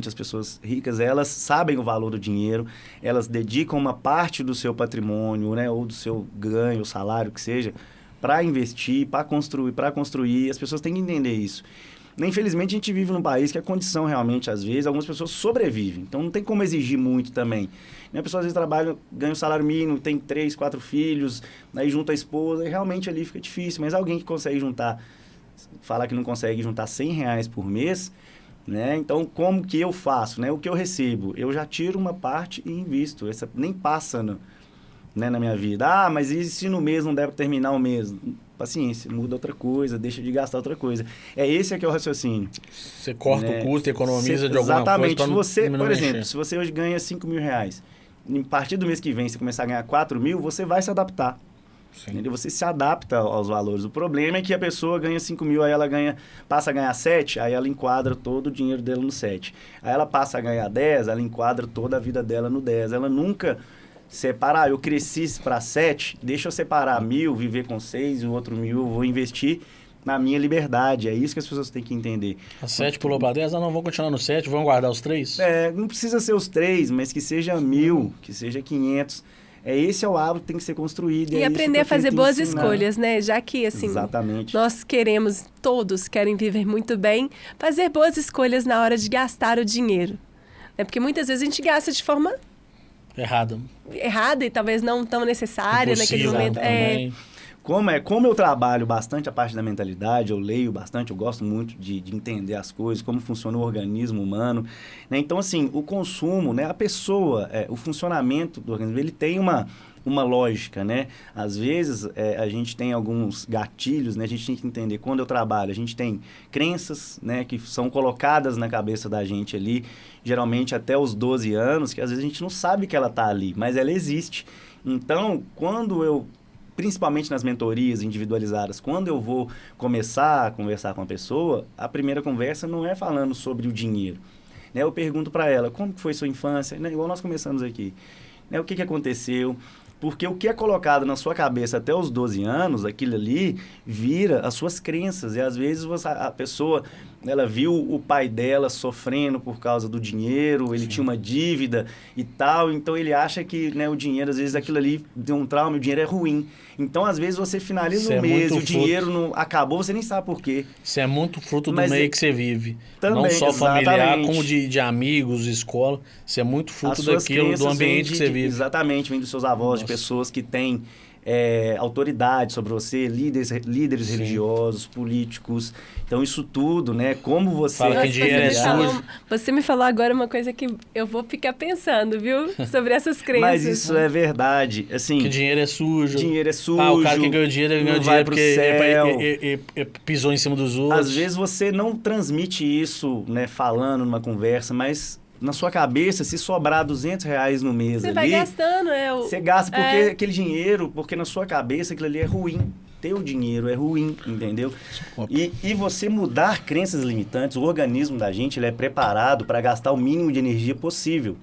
as pessoas ricas, elas sabem o valor do dinheiro, elas dedicam uma parte do seu patrimônio, né? Ou do seu ganho, salário, que seja, para investir, para construir. As pessoas têm que entender isso. Infelizmente, a gente vive num país que a condição realmente, às vezes, algumas pessoas sobrevivem. Então, não tem como exigir muito também. A pessoa, às vezes, trabalha, ganha um salário mínimo, tem 3, 4 filhos, aí junta a esposa, e realmente ali fica difícil. Mas alguém que consegue falar que não consegue juntar R$100 por mês, né? Então, como que eu faço? Né? O que eu recebo? Eu já tiro uma parte e invisto. Essa nem passa na minha vida. Ah, mas e se no mês não der para terminar o mês? Paciência, muda outra coisa, deixa de gastar outra coisa. Esse aqui é o raciocínio. Você corta o custo, economiza de alguma exatamente. coisa. Exatamente. Por exemplo, se você hoje ganha R$5.000, a partir do mês que vem você começar a ganhar R$4.000, você vai se adaptar. Você se adapta aos valores. O problema é que a pessoa ganha 5 mil, aí ela passa a ganhar 7, aí ela enquadra todo o dinheiro dela no 7. Aí ela passa a ganhar 10, ela enquadra toda a vida dela no 10. Ela nunca separar, eu cresci para 7, deixa eu separar 1.000, viver com 6, e o outro 1.000 eu vou investir na minha liberdade. É isso que as pessoas têm que entender. A 7 pulou para 10, não, vamos continuar no 7, vamos guardar os 3? Não precisa ser os 3, mas que seja 1.000, que seja 500. Esse é o hábito que tem que ser construído. E aprender a fazer boas escolhas, né? Já que, assim, exatamente, nós todos querem viver muito bem, fazer boas escolhas na hora de gastar o dinheiro. Porque muitas vezes a gente gasta de forma... errada e talvez não tão necessária naquele momento. Como eu trabalho bastante a parte da mentalidade, eu leio bastante, eu gosto muito de entender as coisas, como funciona o organismo humano, né? Então, assim, o consumo, né? A pessoa, o funcionamento do organismo, ele tem uma lógica, né? Às vezes, a gente tem alguns gatilhos, né? A gente tem que entender, quando eu trabalho, a gente tem crenças, né? Que são colocadas na cabeça da gente ali, geralmente até os 12 anos, que às vezes a gente não sabe que ela está ali, mas ela existe. Então, principalmente nas mentorias individualizadas, quando eu vou começar a conversar com a pessoa, a primeira conversa não é falando sobre o dinheiro, né? Eu pergunto para ela, como que foi sua infância? Né? Igual nós começamos aqui. Né? O que aconteceu? Porque o que é colocado na sua cabeça até os 12 anos, aquilo ali vira as suas crenças. E às vezes a pessoa, ela viu o pai dela sofrendo por causa do dinheiro, ele tinha uma dívida e tal, então ele acha que, né, o dinheiro, às vezes aquilo ali deu um trauma, o dinheiro é ruim. Então, às vezes, você finaliza o mês e o dinheiro não acabou, você nem sabe por quê. Isso é muito fruto do meio que você vive. Também, não só familiar, exatamente, como de amigos, escola. Isso é muito fruto daquilo, do ambiente que você vive. Exatamente, vem dos seus avós, de pessoas que têm autoridade sobre você, líderes religiosos, políticos. Então, isso tudo, né? Como você... Fala que dinheiro é sujo. Você me falou agora uma coisa que eu vou ficar pensando, viu? Sobre essas crenças. Mas isso é verdade. Assim, que dinheiro é sujo. Dinheiro é sujo. O cara que ganhou dinheiro, ele ganhou dinheiro porque pisou em cima dos outros. Às vezes você não transmite isso, né, falando numa conversa, mas... Na sua cabeça, se sobrar R$200 no mês você vai gastando, Você gasta porque aquele dinheiro, porque na sua cabeça aquilo ali é ruim. Teu dinheiro é ruim, entendeu? E você mudar crenças limitantes, o organismo da gente, ele é preparado para gastar o mínimo de energia possível.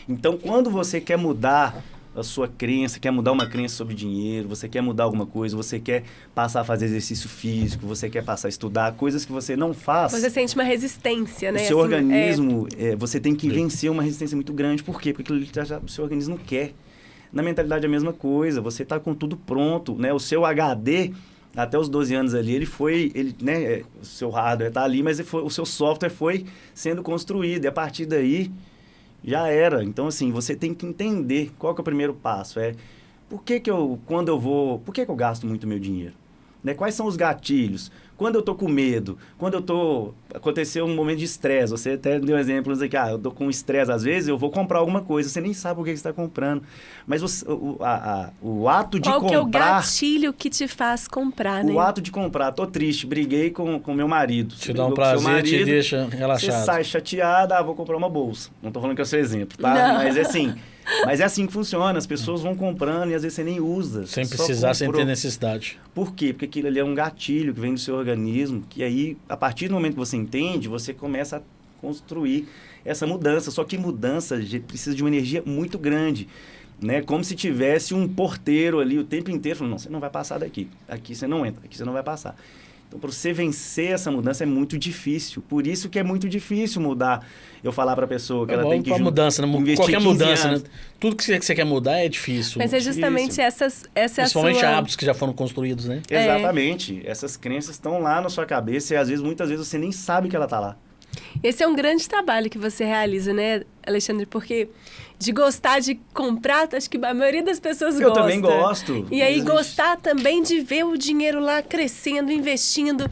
Então, quando você quer mudar a sua crença, quer mudar uma crença sobre dinheiro, você quer mudar alguma coisa, você quer passar a fazer exercício físico, você quer passar a estudar, coisas que você não faz. Você sente uma resistência, né? O seu organismo, você tem que vencer uma resistência muito grande. Por quê? Porque o seu organismo quer. Na mentalidade é a mesma coisa, você está com tudo pronto, né? O seu HD, até os 12 anos ali, né? O seu hardware está ali, mas o seu software foi sendo construído, e a partir daí já era. Então, assim, você tem que entender qual que é o primeiro passo. Por que que eu gasto muito meu dinheiro? Né? Quais são os gatilhos? Quando eu tô com medo, aconteceu um momento de estresse, você até deu um exemplo, eu tô com estresse às vezes, eu vou comprar alguma coisa, você nem sabe o que você está comprando. Mas o ato de comprar... Qual que é o gatilho que te faz comprar, né? O ato de comprar, tô triste, briguei com meu marido. Te dá um prazer, te deixa relaxado. Você sai chateada, vou comprar uma bolsa. Não tô falando que é o seu exemplo, tá? Não. Mas é assim que funciona, as pessoas vão comprando e às vezes você nem usa. Sem precisar, sem ter necessidade. Por quê? Porque aquilo ali é um gatilho que vem do seu organismo, que aí, a partir do momento que você entende, você começa a construir essa mudança. Só que mudança precisa de uma energia muito grande, né? Como se tivesse um porteiro ali o tempo inteiro falando, não, você não vai passar daqui, aqui você não entra, aqui você não vai passar. Então, para você vencer essa mudança é muito difícil. Por isso que é muito difícil mudar. Eu falar para a pessoa que ela tem que mudança, né? Qualquer mudança, né? Tudo que você quer mudar é difícil. Mas é justamente essa principalmente hábitos que já foram construídos, né? Exatamente. Essas crenças estão lá na sua cabeça e às vezes, muitas vezes, você nem sabe que ela está lá. Esse é um grande trabalho que você realiza, né, Alexandre? Porque de gostar de comprar, acho que a maioria das pessoas gosta. Eu também gosto. E aí gostar também de ver o dinheiro lá crescendo, investindo.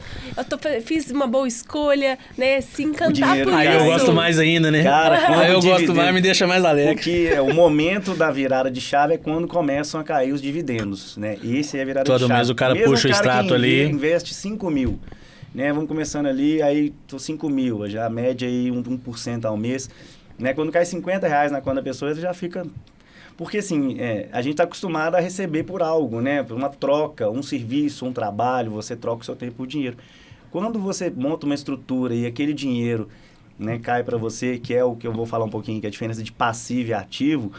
Fiz uma boa escolha, né? Se encantar por isso. Aí eu gosto mais ainda, né? Cara, aí eu gosto mais, me deixa mais alegre. Porque o momento da virada de chave é quando começam a cair os dividendos, né? Esse é a virada de chave. Todo mês o cara puxa o extrato ali. Investe 5 mil. Né, vamos começando ali, aí tô 5 mil, já a média aí 1% ao mês. Né, quando cai R$50 na conta da pessoa, já fica... Porque assim, a gente está acostumado a receber por algo, né? Por uma troca, um serviço, um trabalho, você troca o seu tempo por dinheiro. Quando você monta uma estrutura e aquele dinheiro, né, cai para você, que é o que eu vou falar um pouquinho, que é a diferença de passivo e ativo,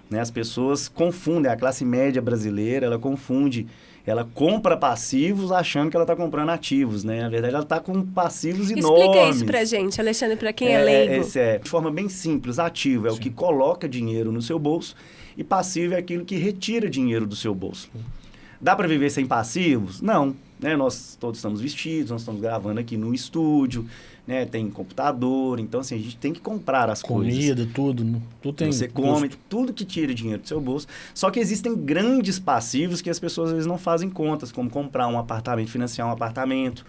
né, as pessoas confundem, a classe média brasileira, ela confunde. Ela compra passivos achando que ela está comprando ativos, né? Na verdade, ela está com passivos enormes. Explica isso pra gente, Alexandre, para quem é leigo. De forma bem simples. Ativo é o que coloca dinheiro no seu bolso e passivo é aquilo que retira dinheiro do seu bolso. Dá para viver sem passivos? Não. Né? Nós todos estamos vestidos, nós estamos gravando aqui no estúdio, né? Tem computador, então assim, a gente tem que comprar as coisas. Comida, tudo tem. Você come, tudo que tira dinheiro do seu bolso. Só que existem grandes passivos que as pessoas às vezes não fazem contas, como comprar um apartamento, financiar um apartamento,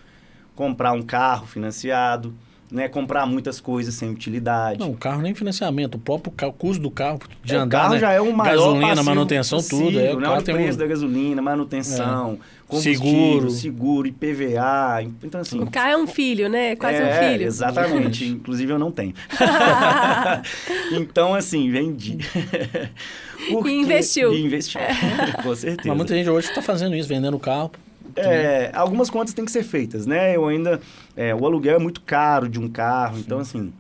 comprar um carro financiado, né? Comprar muitas coisas sem utilidade. Não, o carro nem financiamento, o próprio o custo do carro de andar, o carro, né? Já é o maior gasolina, manutenção, possível, tudo. O carro tem preço da gasolina, manutenção, seguro, IPVA. Então, assim... O carro é um filho, né? Quase um filho. Exatamente. Inclusive, eu não tenho. Então, assim, vendi. E investiu. Com certeza. Mas muita gente hoje está fazendo isso, vendendo o carro. Algumas contas têm que ser feitas, né? O aluguel é muito caro de um carro, então assim,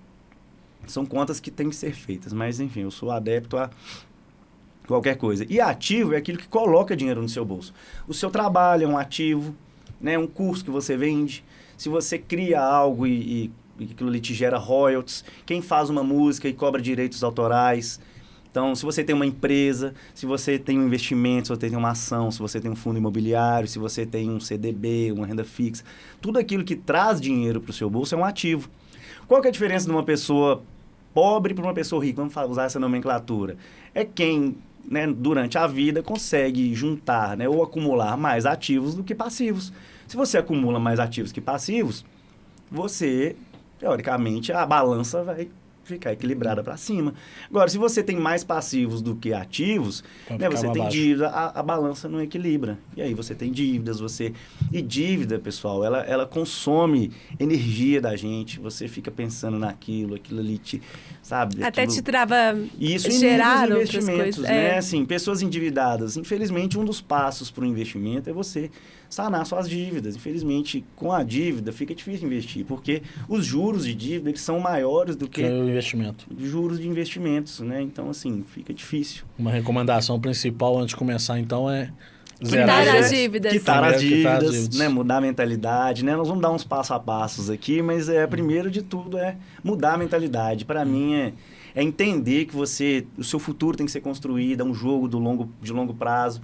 são contas que têm que ser feitas, mas enfim, eu sou adepto a qualquer coisa. E ativo é aquilo que coloca dinheiro no seu bolso. O seu trabalho é um ativo, né? Um curso que você vende. Se você cria algo e aquilo ali te gera royalties, quem faz uma música e cobra direitos autorais. Então, se você tem uma empresa, se você tem um investimento, se você tem uma ação, se você tem um fundo imobiliário, se você tem um CDB, uma renda fixa, tudo aquilo que traz dinheiro para o seu bolso é um ativo. Qual que é a diferença de uma pessoa pobre para uma pessoa rica? Vamos usar essa nomenclatura. É quem, né, durante a vida consegue juntar, né, ou acumular mais ativos do que passivos. Se você acumula mais ativos que passivos, você, teoricamente, a balança vai ficar equilibrada para cima. Agora, se você tem mais passivos do que ativos, né, você tem dívida, a balança não equilibra. E aí você tem dívidas, E dívida, pessoal, ela consome energia da gente. Você fica pensando naquilo, aquilo ali sabe? Até te trava isso gerar em outras investimentos, coisas. né? Assim, pessoas endividadas. Infelizmente, um dos passos para o investimento é você sanar suas dívidas. Infelizmente, com a dívida, fica difícil investir, porque os juros de dívida, eles são maiores do que investimento. Juros de investimentos, né? Então, assim, fica difícil. Uma recomendação principal antes de começar, então, é Quitar as dívidas. Quitar as Quitar as dívidas, dívidas. né? Mudar a mentalidade, né? Nós vamos dar uns passo a passos aqui, mas primeiro de tudo é mudar a mentalidade. Para mim é entender que o seu futuro tem que ser construído, é um jogo de longo prazo.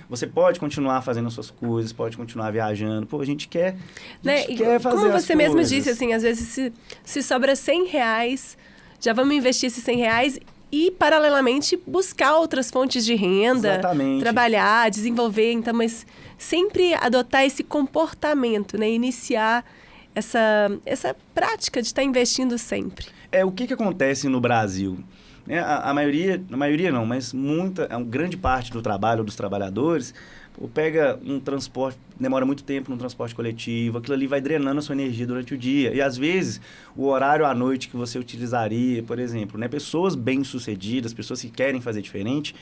Você pode continuar fazendo as suas coisas, pode continuar viajando. Pô, a gente quer fazer como as você mesmo coisas. disse, assim, às vezes se sobra R$100, já vamos investir esses R$100 e, paralelamente, buscar outras fontes de renda. Exatamente. Trabalhar, desenvolver. Então, mas sempre adotar esse comportamento, né? Iniciar essa prática de estar investindo sempre. O que acontece no Brasil? A maioria não, mas uma grande parte do trabalho dos trabalhadores pega um transporte, demora muito tempo no transporte coletivo, aquilo ali vai drenando a sua energia durante o dia. E, às vezes, o horário à noite que você utilizaria, por exemplo, né, pessoas bem-sucedidas, pessoas que querem fazer diferente,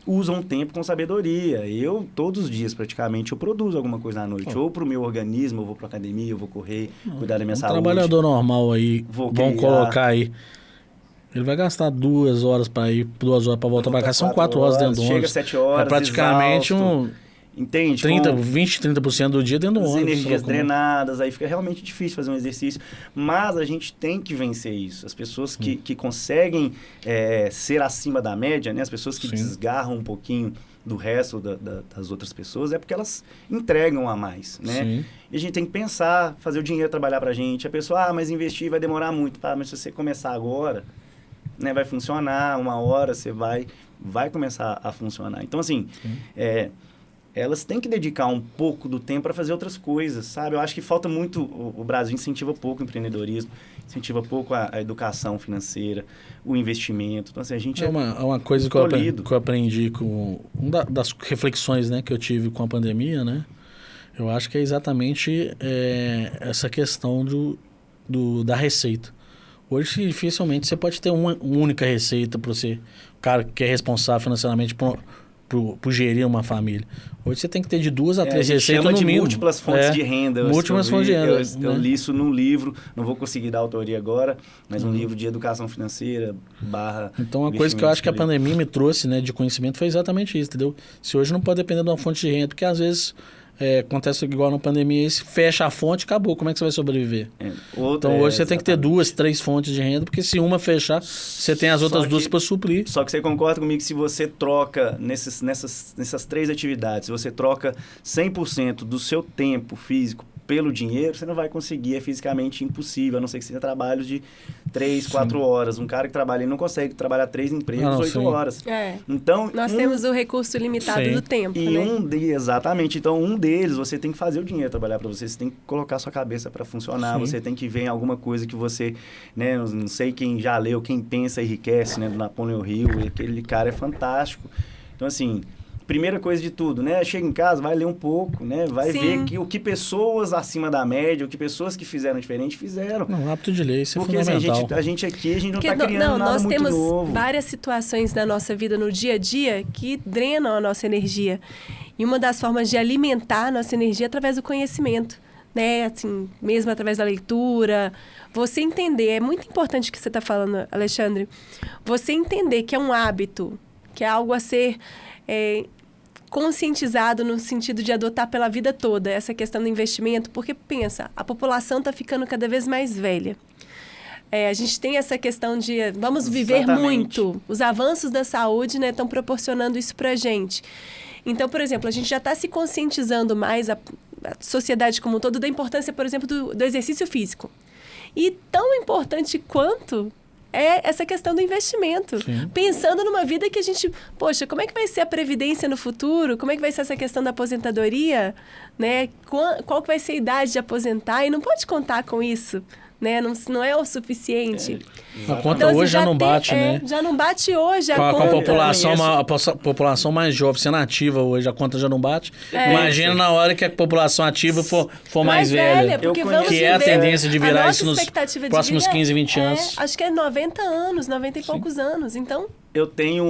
usam o tempo com sabedoria. Eu, todos os dias, praticamente, eu produzo alguma coisa à noite. Ou para o meu organismo, eu vou para academia, eu vou correr, cuidar da minha saúde. Trabalhador normal aí, vamos colocar aí. Ele vai gastar 2 horas para ir, 2 horas para voltar para casa. São 4 horas dentro do ônibus. Chega 7 horas, é praticamente exausto. Entende? 30% do dia dentro do ônibus. As energias drenadas, aí fica realmente difícil fazer um exercício. Mas a gente tem que vencer isso. As pessoas que conseguem ser acima da média, né? As pessoas que desgarram um pouquinho do resto das outras pessoas, é porque elas entregam a mais, né? Sim. E a gente tem que pensar, fazer o dinheiro trabalhar pra gente. A pessoa, mas investir vai demorar muito. Mas se você começar agora, né, vai funcionar, uma hora você vai começar a funcionar. Então, assim, elas têm que dedicar um pouco do tempo para fazer outras coisas, sabe? Eu acho que falta muito, o Brasil incentiva pouco o empreendedorismo, incentiva pouco a educação financeira, o investimento. Então, assim, a gente uma coisa que eu aprendi com uma das reflexões, né, que eu tive com a pandemia, né? Eu acho que é exatamente essa questão da receita. Hoje, dificilmente, você pode ter uma única receita para você, o cara que é responsável financeiramente por gerir uma família. Hoje você tem que ter de 2 a 3 receitas no mínimo. Múltiplas fontes de renda. Múltiplas fontes de renda. Eu li isso num livro, não vou conseguir dar autoria agora, mas um livro de educação financeira / Então, uma coisa que eu acho que a pandemia me trouxe, né, de conhecimento foi exatamente isso, entendeu? Se hoje não pode depender de uma fonte de renda, porque às vezes acontece igual na pandemia, se fecha a fonte, acabou. Como é que você vai sobreviver? Então, hoje você tem que ter 2, 3 fontes de renda, porque se uma fechar, você tem as outras 2 para suprir. Só que você concorda comigo que se você troca nessas 3 atividades, se você troca 100% do seu tempo físico pelo dinheiro, você não vai conseguir, é fisicamente impossível, a não ser que seja trabalhos de 3, 4 horas. Um cara que trabalha, ele não consegue trabalhar 3 empregos, 8 horas. Então, nós temos o recurso limitado do tempo, e né? Exatamente. Então, um deles, você tem que fazer o dinheiro trabalhar para você, você tem que colocar a sua cabeça para funcionar, você tem que ver em alguma coisa que você, né, não sei quem já leu, Quem Pensa Enriquece, né, do Napoleon Hill, aquele cara é fantástico. Então, assim, primeira coisa de tudo, né? Chega em casa, vai ler um pouco, né? Vai ver o que pessoas acima da média, o que pessoas que fizeram diferente fizeram. Não, hábito de lei, isso é porque, fundamental. Porque a gente aqui, a gente não está criando nada nós muito temos novo. várias situações da nossa vida no dia a dia que drenam a nossa energia. E uma das formas de alimentar a nossa energia é através do conhecimento, né? Assim, mesmo através da leitura. Você entender, é muito importante o que você está falando, Alexandre. Você entender que é um hábito, que é algo a ser conscientizado no sentido de adotar pela vida toda essa questão do investimento, porque, pensa, a população está ficando cada vez mais velha. A gente tem essa questão de vamos viver muito. Os avanços da saúde, né, estão proporcionando isso para a gente. Então, por exemplo, a gente já está se conscientizando mais, a sociedade como um todo, da importância, por exemplo, do exercício físico. E tão importante quanto é essa questão do investimento. Sim. Pensando numa vida que a gente... Poxa, como é que vai ser a previdência no futuro? Como é que vai ser essa questão da aposentadoria? Né? Qual que vai ser a idade de aposentar? E não pode contar com isso. Né? Não é o suficiente. A conta hoje já não bate, né? Já não bate hoje a com conta. a população mais jovem sendo ativa hoje, a conta já não bate. Imagina na hora que a população ativa for mais velha. Porque vamos que é a tendência de virar isso nos próximos 15, 20 anos. Acho que é 90 anos, 90 e poucos anos. Então... Eu tenho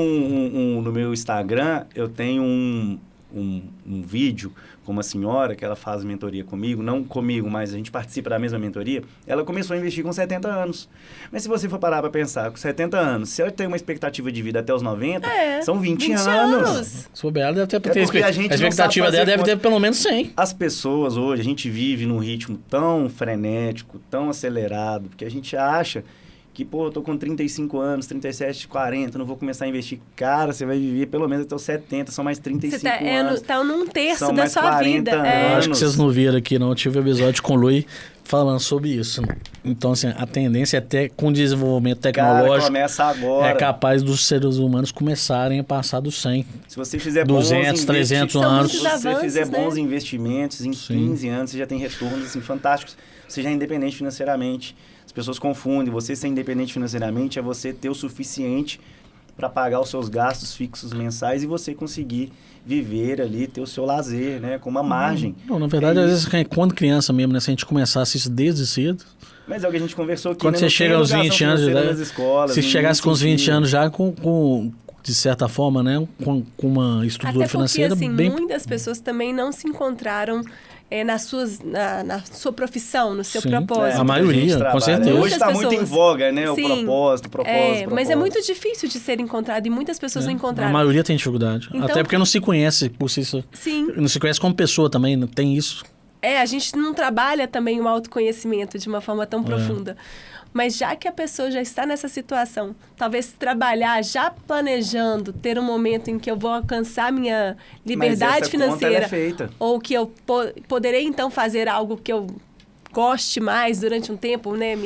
no meu Instagram, eu tenho um vídeo com uma senhora que ela faz mentoria comigo, não comigo, mas a gente participa da mesma mentoria, ela começou a investir com 70 anos. Mas se você for parar para pensar, com 70 anos, se ela tem uma expectativa de vida até os 90, são 20 anos. Se bobear, ela deve ter porque a expectativa dela deve ter pelo menos 100. As pessoas hoje, a gente vive num ritmo tão frenético, tão acelerado, porque a gente acha que, pô, eu tô com 35 anos, 37, 40, não vou começar a investir. Cara, você vai viver pelo menos até os 70, são mais 35 anos. Você tá num terço são da mais sua 40 vida. Eu acho que vocês não viram aqui, não. Eu tive um episódio com o Lui falando sobre isso. Então, assim, a tendência é até com o desenvolvimento tecnológico... Cara, começa agora. É capaz dos seres humanos começarem a passar dos 100. Se você fizer 200, 300 anos. Se você fizer avanços, bons né? investimentos, em 15 anos você já tem retornos assim, fantásticos. Você já é independente financeiramente. As pessoas confundem. Você ser independente financeiramente é você ter o suficiente para pagar os seus gastos fixos mensais e você conseguir viver ali, ter o seu lazer, né? Com uma margem. Não, na verdade, às vezes, quando criança mesmo, né? Se a gente começasse isso desde cedo... Mas é o que a gente conversou aqui, Quando né? você chega aos 20 anos... Nas escolas, se chegasse com os 20 anos já de certa forma, né? Com uma estrutura financeira porque, assim, bem... muitas pessoas também não se encontraram na sua profissão, no seu Sim, propósito. a maioria, com certeza. Hoje está Muitas muito em pessoas. voga, né? O Sim. propósito. Mas é muito difícil de ser encontrado e muitas pessoas não encontraram. A maioria tem dificuldade. Então, até porque não se conhece por si só. Sim. Não se conhece como pessoa também, não tem isso. A gente não trabalha também o autoconhecimento de uma forma tão profunda. Mas já que a pessoa já está nessa situação, talvez trabalhar já planejando, ter um momento em que eu vou alcançar minha liberdade financeira. Conta, ela é feita. Ou que eu poderei, então, fazer algo que eu goste mais durante um tempo, né?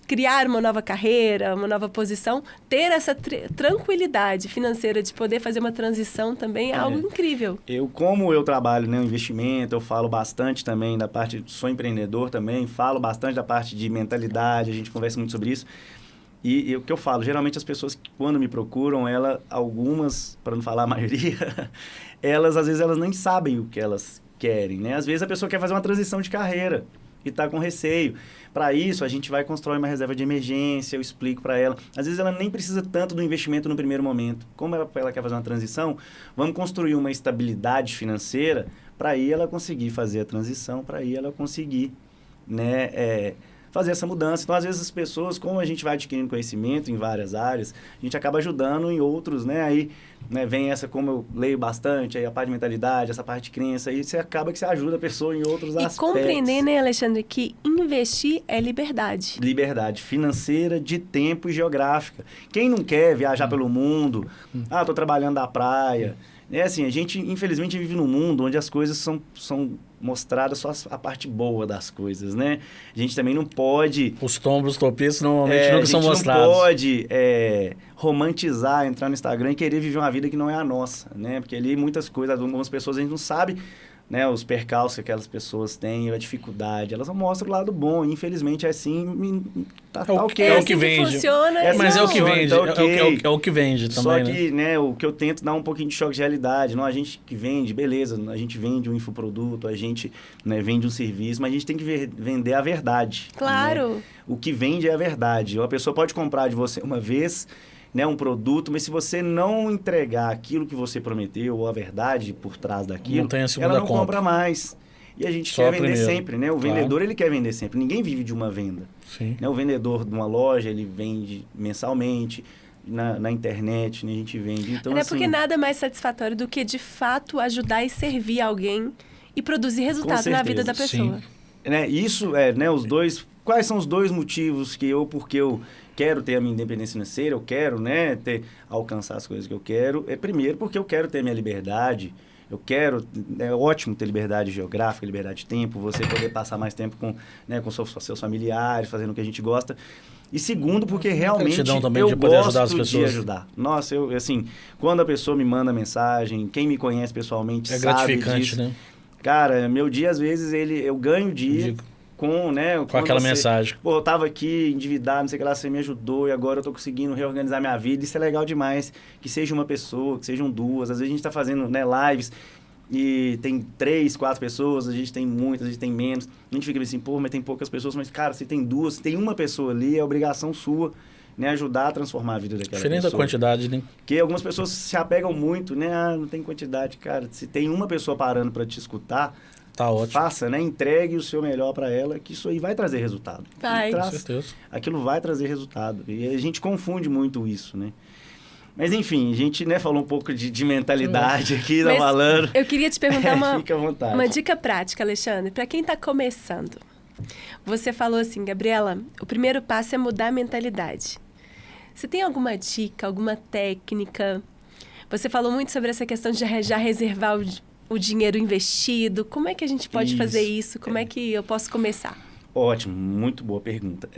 Criar uma nova carreira, uma nova posição, ter essa tranquilidade financeira de poder fazer uma transição também é algo incrível. Como eu trabalho, né, investimento, eu falo bastante também da parte, sou empreendedor também, falo bastante da parte de mentalidade, a gente conversa muito sobre isso. E o que eu falo, geralmente as pessoas, quando me procuram, algumas, para não falar a maioria, às vezes elas nem sabem o que elas querem, né? Às vezes a pessoa quer fazer uma transição de carreira e está com receio. Para isso, a gente vai construir uma reserva de emergência, eu explico para ela. Às vezes ela nem precisa tanto do investimento no primeiro momento. Como ela quer fazer uma transição, vamos construir uma estabilidade financeira para aí ela conseguir fazer a transição, para aí ela conseguir, né, fazer essa mudança. Então, às vezes as pessoas, como a gente vai adquirindo conhecimento em várias áreas, a gente acaba ajudando em outros, né? Aí, né, vem essa, como eu leio bastante, aí a parte de mentalidade, essa parte de crença, aí você acaba que você ajuda a pessoa em outros aspectos. E compreender, né, Alexandre, que investir é liberdade. Liberdade financeira, de tempo e geográfica. Quem não quer viajar pelo mundo? Tô trabalhando da praia. É assim, a gente, infelizmente, vive num mundo onde as coisas são mostradas só a parte boa das coisas, né? A gente também não pode... Os tombos, os tropeços, normalmente nunca são mostrados. A gente não pode romantizar, entrar no Instagram e querer viver uma vida que não é a nossa, né? Porque ali muitas coisas, algumas pessoas a gente não sabe, né? Os percalços que aquelas pessoas têm, a dificuldade, elas não mostram o lado bom. Infelizmente, é assim, tá ok. É o que vende. Funciona, Mas é o que funciona, vende. então, ok. É o que vende também, Só que, né, o que eu tento dar um pouquinho de choque de realidade. Não, a gente que vende, beleza, a gente vende um infoproduto, a gente, né, vende um serviço, mas a gente tem que vender a verdade. Claro. Né? O que vende é a verdade. A pessoa pode comprar de você uma vez, né, um produto, mas se você não entregar aquilo que você prometeu, ou a verdade por trás daquilo, ela não compra mais. E a gente quer vender sempre, né? O vendedor, ele quer vender sempre. Ninguém vive de uma venda. Sim. Né? O vendedor de uma loja, ele vende mensalmente, na internet, né? A gente vende. Então, Até porque nada mais satisfatório do que, de fato, ajudar e servir alguém e produzir resultado na vida da pessoa. Sim. Né? Isso né, os dois... Quais são os dois motivos porque eu quero ter a minha independência financeira, eu quero, né, alcançar as coisas que eu quero? Primeiro, porque eu quero ter minha liberdade. Eu quero, é ótimo ter liberdade geográfica, liberdade de tempo, você poder passar mais tempo com seus familiares, fazendo o que a gente gosta. E segundo, porque realmente eu gosto de ajudar. Nossa, assim, quando a pessoa me manda mensagem, quem me conhece pessoalmente sabe gratificante, disso. Né? Cara, meu dia, às vezes, eu ganho o dia com, né? Com aquela mensagem. Pô, eu tava aqui endividado, não sei o que lá, você me ajudou e agora eu tô conseguindo reorganizar minha vida. Isso é legal demais. Que seja uma pessoa, que sejam duas. Às vezes a gente tá fazendo, né, lives e tem 3, 4 pessoas, a gente tem muitas, a gente tem menos. A gente fica assim, pô, mas tem poucas pessoas. Mas, cara, se tem duas, se tem uma pessoa ali, é obrigação sua né? Ajudar a transformar a vida daquela Diferente pessoa. da quantidade, né? Porque algumas pessoas se apegam muito, né? Ah, não tem quantidade. Cara, se tem uma pessoa parando para te escutar, Tá ótimo. faça, né? Entregue o seu melhor para ela, que isso aí vai trazer resultado. Vai. E Com certeza. aquilo vai trazer resultado. E a gente confunde muito isso, né? Mas, enfim, a gente, né, falou um pouco de mentalidade aqui, tá Mas falando. eu queria te perguntar Fica à vontade. uma dica prática, Alexandre, para quem está começando. Você falou assim, Gabriela, o primeiro passo é mudar a mentalidade. Você tem alguma dica, alguma técnica? Você falou muito sobre essa questão de já reservar o dinheiro investido. Como é que a gente pode fazer isso? Como é que eu posso começar? Ótimo, muito boa pergunta.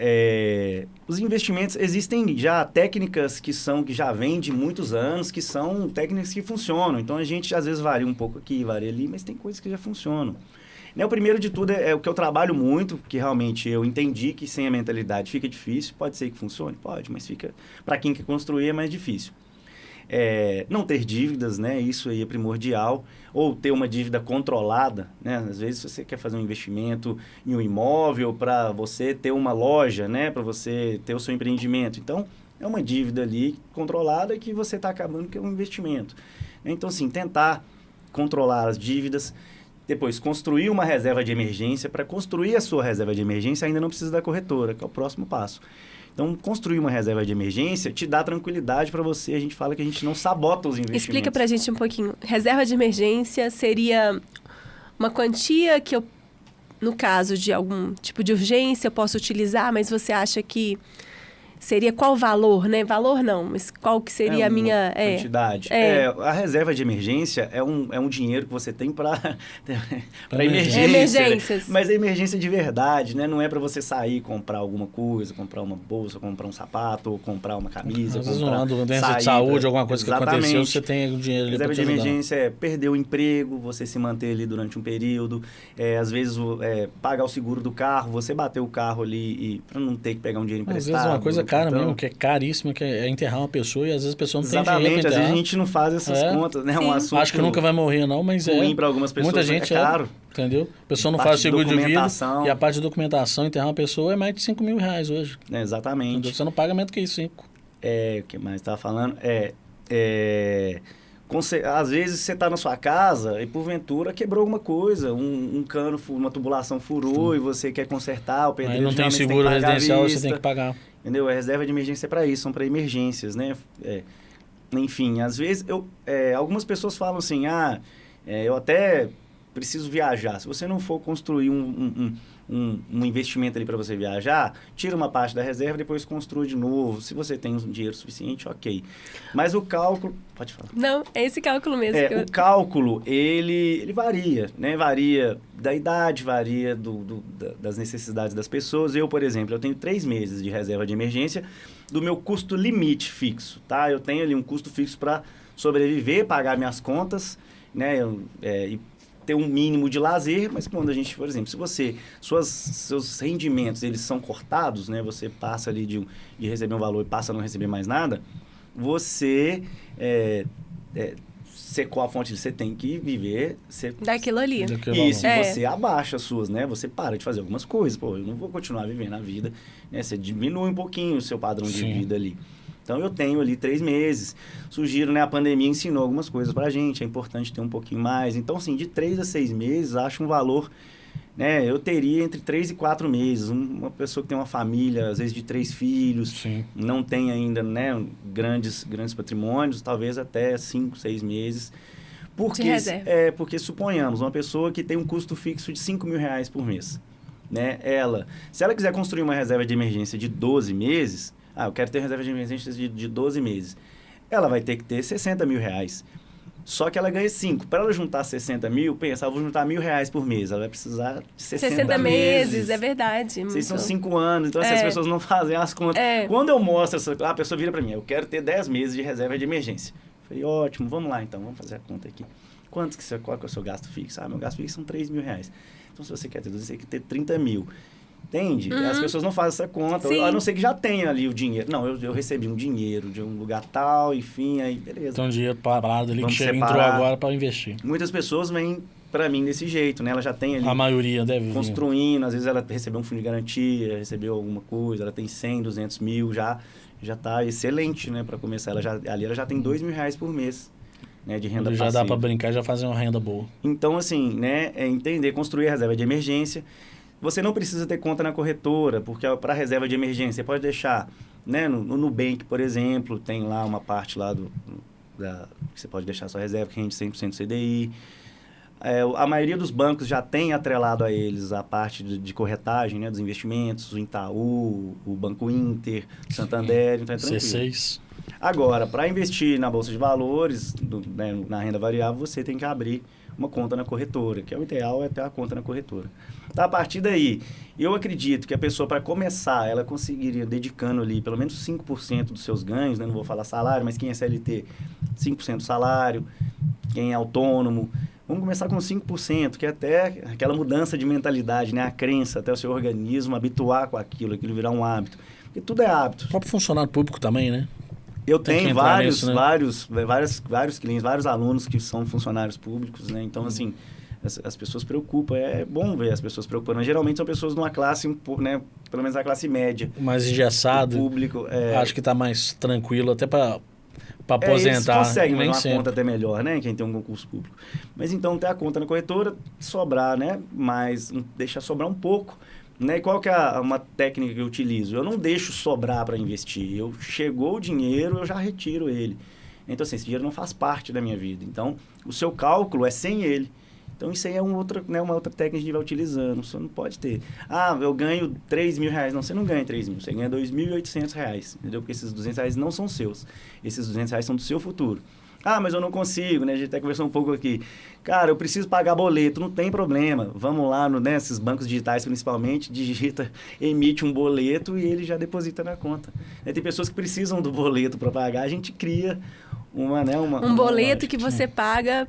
Os investimentos, existem já técnicas que já vêm de muitos anos, que são técnicas que funcionam. Então, a gente às vezes varia um pouco aqui, varia ali, mas tem coisas que já funcionam. Né, o primeiro de tudo é o que eu trabalho muito, que realmente eu entendi que sem a mentalidade fica difícil. Pode ser que funcione? Pode, mas fica, para quem quer construir, é mais difícil. Não ter dívidas, né? Isso aí é primordial. Ou ter uma dívida controlada, né? Às vezes você quer fazer um investimento em um imóvel para você ter uma loja, né? Para você ter o seu empreendimento. Então, é uma dívida ali controlada que você está acabando que é um investimento. Então, assim, tentar controlar as dívidas. Depois, construir uma reserva de emergência. Para construir a sua reserva de emergência, ainda não precisa da corretora, que é o próximo passo. Então, construir uma reserva de emergência te dá tranquilidade para você. A gente fala que a gente não sabota os investimentos. Explica para a gente um pouquinho. Reserva de emergência seria uma quantia que eu, no caso de algum tipo de urgência, eu posso utilizar, mas você acha que seria qual valor, né? Valor não, mas qual que seria a minha... quantidade. A reserva de emergência é um dinheiro que você tem para emergência. Emergências. Mas é emergência de verdade, né? Não é para você sair e comprar alguma coisa, comprar uma bolsa, comprar um sapato, ou comprar uma camisa. Às vezes uma doença de saúde, alguma coisa que aconteceu, você tem o dinheiro ali para te Reserva de ajudar. emergência é perder o emprego, você se manter ali durante um período. Às vezes, pagar o seguro do carro, você bater o carro ali e para não ter que pegar um dinheiro emprestado. Às vezes uma coisa cara cartão. mesmo, que é caríssima, que é enterrar uma pessoa e às vezes a pessoa não tem Exatamente, dinheiro pra às enterrar. vezes a gente não faz essas contas, né? Um assunto Acho que nunca vai morrer não, mas ruim para algumas pessoas, muita gente é caro. Entendeu? A pessoa não Parte faz o seguro de vida documentação. e a parte de documentação, enterrar uma pessoa é mais de R$5.000 hoje. Exatamente. Entendeu? Você não paga menos que isso, 5. O que mais estava falando? Às vezes você está na sua casa e porventura quebrou alguma coisa, um cano, uma tubulação furou. Sim. E você quer consertar, o pedreiro aí não tem seguro residencial, você tem que pagar. Entendeu? A reserva de emergência é para isso, são para emergências, né? Enfim, às vezes algumas pessoas falam assim, eu até preciso viajar. Se você não for construir um investimento ali para você viajar, tira uma parte da reserva e depois construa de novo. Se você tem um dinheiro suficiente, ok. Mas o cálculo... Pode falar. Não, é esse cálculo mesmo. O cálculo, ele varia, né? Varia da idade, varia das necessidades das pessoas. Eu, por exemplo, eu tenho 3 meses de reserva de emergência do meu custo limite fixo, tá? Eu tenho ali um custo fixo para sobreviver, pagar minhas contas, né? E ter um mínimo de lazer, mas quando a gente, por exemplo, se seus rendimentos, eles são cortados, né? Você passa ali de receber um valor e passa a não receber mais nada, você secou a fonte, você tem que viver... Daquilo ali. Isso, e você abaixa as suas, né? Você para de fazer algumas coisas. Pô, eu não vou continuar vivendo a vida, né? Você diminui um pouquinho o seu padrão de vida ali. Então, eu tenho ali 3 meses. Sugiro, né? A pandemia ensinou algumas coisas pra gente. É importante ter um pouquinho mais. Então, assim, de 3 a 6 meses, acho um valor... né? Eu teria entre 3 e 4 meses. Uma pessoa que tem uma família, às vezes de 3 filhos, não tem ainda, né, grandes patrimônios, talvez até 5, 6 meses. Porque, porque, suponhamos, uma pessoa que tem um custo fixo de R$5.000 por mês. Né? Se ela quiser construir uma reserva de emergência de 12 meses... eu quero ter reserva de emergência de 12 meses. Ela vai ter que ter R$60.000. Só que ela ganha 5. Para ela juntar 60 mil, pensa, vou juntar R$1.000 por mês. Ela vai precisar de 60 meses. É verdade. Vocês são 5 anos, então as pessoas não fazem as contas. Quando eu mostro, a pessoa vira para mim, eu quero ter 10 meses de reserva de emergência. Eu falei, ótimo, vamos lá então, vamos fazer a conta aqui. Qual que é o seu gasto fixo? Meu gasto fixo são R$3.000. Então, se você quer ter 12, você tem que ter 30 mil. Entende? As pessoas não fazem essa conta. A não ser que já tenha ali o dinheiro. Não, eu recebi um dinheiro de um lugar tal, enfim, aí beleza. Então, dinheiro parado ali que entrou agora para investir. Muitas pessoas vêm para mim desse jeito, né? Ela já tem ali... A maioria deve vir. Construindo, às vezes ela recebeu um fundo de garantia, recebeu alguma coisa, ela tem 100, 200 mil, já tá excelente, né? Para começar, ali ela já tem R$2.000 por mês, né? De renda Já passiva. dá para brincar, já fazer uma renda boa. Então, assim, né? É entender, construir a reserva de emergência. Você não precisa ter conta na corretora, porque para reserva de emergência, você pode deixar, né? No Nubank, por exemplo, tem lá uma parte lá que você pode deixar sua reserva, que rende 100% CDI. A maioria dos bancos já tem atrelado a eles a parte de corretagem, né, dos investimentos, o Itaú, o Banco Inter, o Santander, então é tranquilo. C6. Agora, para investir na Bolsa de Valores, né, na renda variável, você tem que abrir uma conta na corretora, que é o ideal é ter a conta na corretora. Tá, a partir daí, eu acredito que a pessoa, para começar, ela conseguiria, dedicando ali pelo menos 5% dos seus ganhos, né, não vou falar salário, mas quem é CLT, 5% do salário, quem é autônomo, vamos começar com 5%, que é até aquela mudança de mentalidade, né? A crença, até o seu organismo habituar com aquilo virar um hábito. Porque tudo é hábito. O próprio funcionário público também, né? Eu Tem que tenho entrar vários, nisso, né? vários clientes, vários alunos que são funcionários públicos, né? Então, assim, as pessoas preocupam. É bom ver as pessoas preocupando. Mas, geralmente são pessoas de uma classe, né? Pelo menos a classe média. Mais engessado. O público. Acho que está mais tranquilo até para Eles aposentar. conseguem nem uma sempre. conta até melhor, né? Quem tem um concurso público. Mas então, ter a conta na corretora, sobrar, né? Mas deixar sobrar um pouco. Né? E qual que é uma técnica que eu utilizo? Eu não deixo sobrar para investir. Chegou o dinheiro, eu já retiro ele. Então, assim, esse dinheiro não faz parte da minha vida. Então, o seu cálculo é sem ele. Então, isso aí é uma outra técnica que a gente vai utilizando. Você não pode ter. Ah, eu ganho R$3.000. Não, você não ganha 3 mil. Você ganha R$2.800, entendeu? Porque esses R$200 não são seus. Esses R$200 são do seu futuro. Ah, mas eu não consigo, né? A gente até conversou um pouco aqui. Cara, eu preciso pagar boleto. Não tem problema. Vamos lá, nesses bancos digitais principalmente, emite um boleto e ele já deposita na conta. Tem pessoas que precisam do boleto para pagar. A gente cria um boleto que você paga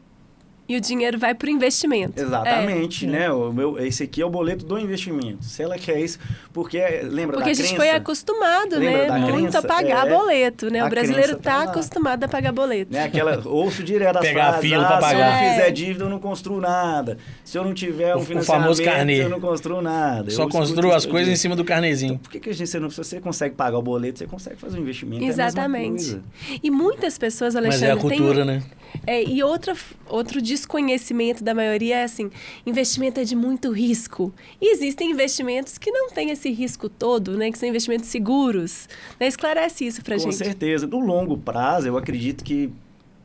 e o dinheiro vai para o investimento. Exatamente, né? Esse aqui é o boleto do investimento. Se ela quer isso, porque lembra da Porque a gente foi acostumado, né? Muito a pagar boleto, né? O brasileiro está acostumado a pagar boleto. Né? Ouço direto as pegar frases, fila para pagar. Se eu não fizer dívida, eu não construo nada. Se eu não tiver um financiamento, famoso carnê. eu não construo nada. Só construo as coisas em cima do carnezinho. Então, por que se você consegue pagar o boleto, você consegue fazer um investimento? Exatamente. E muitas pessoas, Mas Alexandre... é a cultura, né? E outro desconhecimento da maioria é assim, investimento é de muito risco. E existem investimentos que não têm esse risco todo, né? Que são investimentos seguros. Né? Esclarece isso pra gente. Com certeza. No longo prazo, eu acredito que,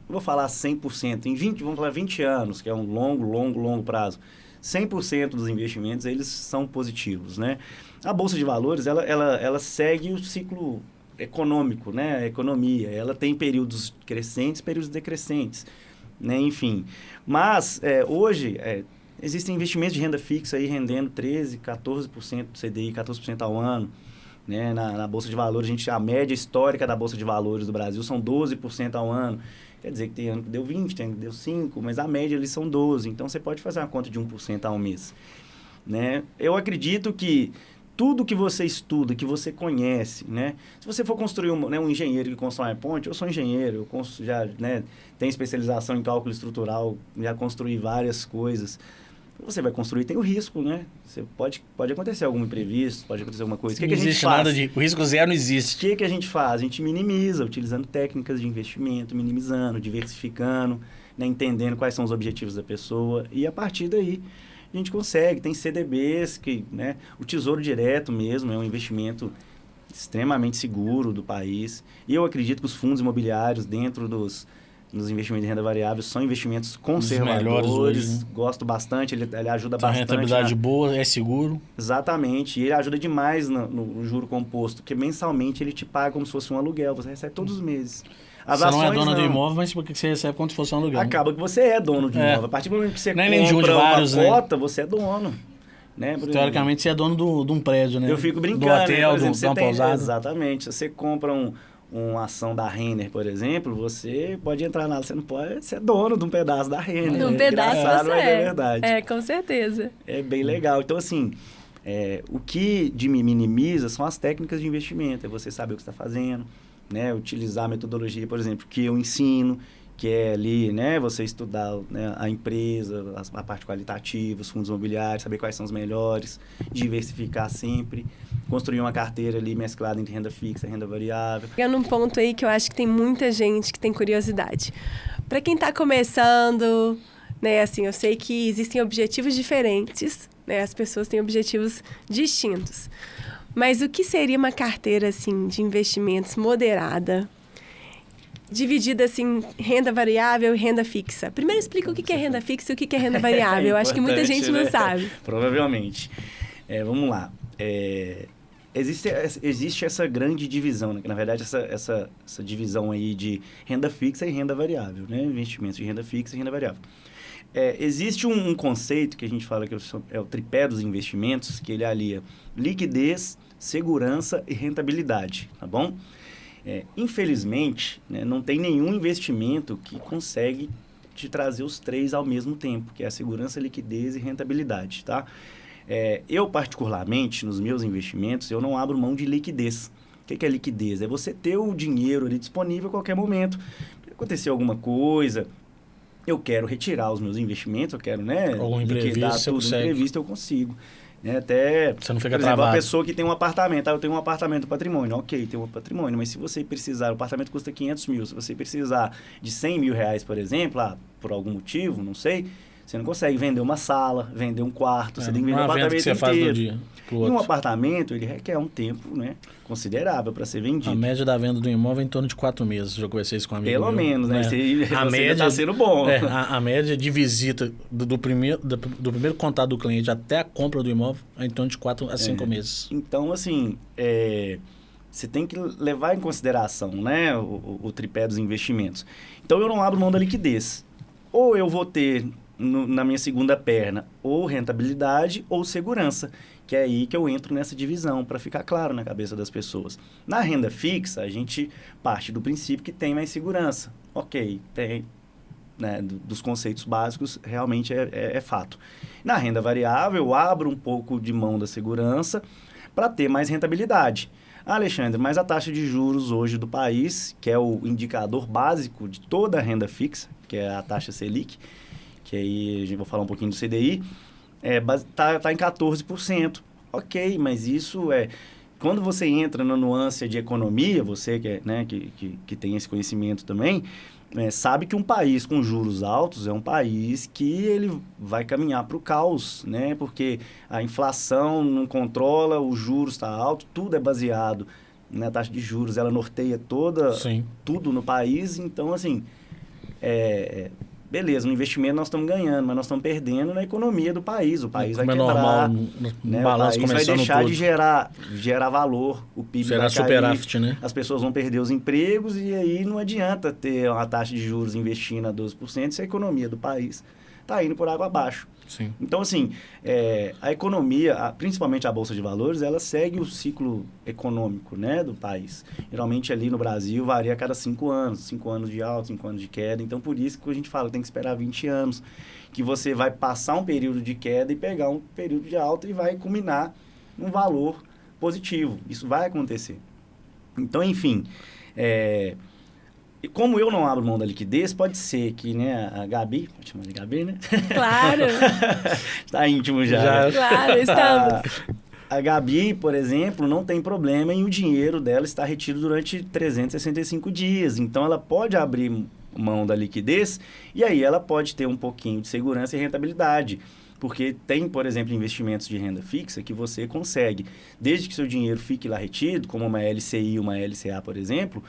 vou falar 100%, vamos falar 20 anos, que é um longo prazo. 100% dos investimentos, eles são positivos, né? A Bolsa de Valores, ela segue o ciclo econômico, né? A economia, ela tem períodos crescentes, períodos decrescentes, né? Enfim. Mas, hoje, existem investimentos de renda fixa aí rendendo 13%, 14% do CDI, 14% ao ano, né? Na Bolsa de Valores, a média histórica da Bolsa de Valores do Brasil são 12% ao ano. Quer dizer que tem ano que deu 20, tem ano que deu 5, mas a média eles são 12. Então, você pode fazer uma conta de 1% ao mês, né? Eu acredito que tudo que você estuda, que você conhece, né? Se você for construir um engenheiro que constrói uma ponte, eu sou engenheiro, eu já tenho especialização em cálculo estrutural, já construí várias coisas. Você vai construir, tem o risco, né? Você pode acontecer algum imprevisto, pode acontecer alguma coisa. O que a gente faz? O risco zero não existe. O que a gente faz? A gente minimiza, utilizando técnicas de investimento, minimizando, diversificando, né? Entendendo quais são os objetivos da pessoa. E a partir daí, a gente consegue. Tem CDBs, né? O Tesouro Direto mesmo é um investimento extremamente seguro do país. E eu acredito que os fundos imobiliários dentro dos investimentos de renda variável são investimentos conservadores. Hoje, né? Gosto bastante, ele ajuda Tem bastante. rentabilidade boa, é seguro. Exatamente. E ele ajuda demais no juro composto, porque mensalmente ele te paga como se fosse um aluguel. Você recebe todos os meses. Você não é dono do imóvel, mas porque você recebe como se fosse um aluguel. Acaba que você é dono de imóvel. A partir do momento que você compra uma cota, você é dono. Né? Teoricamente, você é dono de um prédio, né? Eu fico brincando. Do hotel, né? Por exemplo, de uma pousada. Exatamente. Se você compra uma ação da Renner, por exemplo, você pode entrar nela. Você não pode ser dono de um pedaço da Renner. De um pedaço você mas é verdade. Com certeza. É bem legal. Então, assim, o que minimiza são as técnicas de investimento. É você saber o que está fazendo, né? Utilizar a metodologia, por exemplo, que eu ensino, que é ali, né, você estudar, né, a empresa, a parte qualitativa, os fundos imobiliários, saber quais são os melhores, diversificar sempre, construir uma carteira ali mesclada entre renda fixa e renda variável. Chegando num ponto aí que eu acho que tem muita gente que tem curiosidade. Para quem está começando, né, assim, eu sei que existem objetivos diferentes, né, as pessoas têm objetivos distintos. Mas o que seria uma carteira, assim, de investimentos moderada, dividida, assim, renda variável e renda fixa? Primeiro explica o que é renda fixa e o que é renda variável. Eu acho que muita gente não sabe. Provavelmente. Vamos lá. Existe essa grande divisão, né? Que, na verdade, essa divisão aí de renda fixa e renda variável, né? Investimentos de renda fixa e renda variável. Existe um conceito que a gente fala que é o tripé dos investimentos, que ele alia liquidez, segurança e rentabilidade, tá bom? Infelizmente, né, não tem nenhum investimento que consegue te trazer os três ao mesmo tempo, que é a segurança, liquidez e rentabilidade, tá? Eu, particularmente, nos meus investimentos, eu não abro mão de liquidez. O que é liquidez? É você ter o dinheiro ali disponível a qualquer momento. Se acontecer alguma coisa, eu quero retirar os meus investimentos, eu quero, né, liquidar tudo, imprevisto eu consigo. Até, você não fica por exemplo, travado. a pessoa que tem um apartamento, eu tenho um apartamento do patrimônio, ok, tem um patrimônio, mas se você precisar, o apartamento custa 500 mil, se você precisar de 100 mil reais, por exemplo, por algum motivo, não sei, você não consegue vender uma sala, vender um quarto, você tem que vender um apartamento que você inteiro. faz do dia pro outro. E um apartamento, ele requer um tempo, né, considerável para ser vendido. A média da venda do imóvel é em torno de 4 meses. Já conversei isso com um amigo Pelo meu, menos, né? A média está sendo bom. A média de visita do primeiro contato do cliente até a compra do imóvel é em torno de 4 a 5 meses. Então, assim, você tem que levar em consideração, né, o tripé dos investimentos. Então, eu não abro mão da liquidez. Ou eu vou ter na minha segunda perna ou rentabilidade ou segurança, que é aí que eu entro nessa divisão, para ficar claro na cabeça das pessoas. Na renda fixa, a gente parte do princípio que tem mais segurança. Ok, tem, né, dos conceitos básicos, realmente é fato. Na renda variável, eu abro um pouco de mão da segurança para ter mais rentabilidade. Alexandre, mas a taxa de juros hoje do país, que é o indicador básico de toda a renda fixa, que é a taxa Selic, que aí a gente vai falar um pouquinho do CDI, tá em 14%. Ok, mas isso quando você entra na nuance de economia, você que tem esse conhecimento também, sabe que um país com juros altos é um país que ele vai caminhar para o caos, né? Porque a inflação não controla, o juros está alto, tudo é baseado na taxa de juros, ela norteia tudo no país. Então, assim, beleza, no investimento nós estamos ganhando, mas nós estamos perdendo na economia do país. O país vai quebrar, normal, né? O país vai deixar todo. de gerar valor, o PIB gerar vai cair, superávit, né? as pessoas vão perder os empregos e aí não adianta ter uma taxa de juros investindo a 12% se a economia do país está indo por água abaixo. Sim. Então, assim, a economia, principalmente a Bolsa de Valores, ela segue o ciclo econômico, né, do país. Geralmente, ali no Brasil, varia a cada 5 anos. 5 anos de alta, 5 anos de queda. Então, por isso que a gente fala, tem que esperar 20 anos. Que você vai passar um período de queda e pegar um período de alta e vai culminar num valor positivo. Isso vai acontecer. Então, enfim... E como eu não abro mão da liquidez, pode ser que, né, a Gabi, pode chamar de Gabi, né? Claro! Está íntimo já. Claro, estamos. A Gabi, por exemplo, não tem problema em o dinheiro dela estar retido durante 365 dias. Então, ela pode abrir mão da liquidez e aí ela pode ter um pouquinho de segurança e rentabilidade. Porque tem, por exemplo, investimentos de renda fixa que você consegue, desde que seu dinheiro fique lá retido, como uma LCI, uma LCA, por exemplo,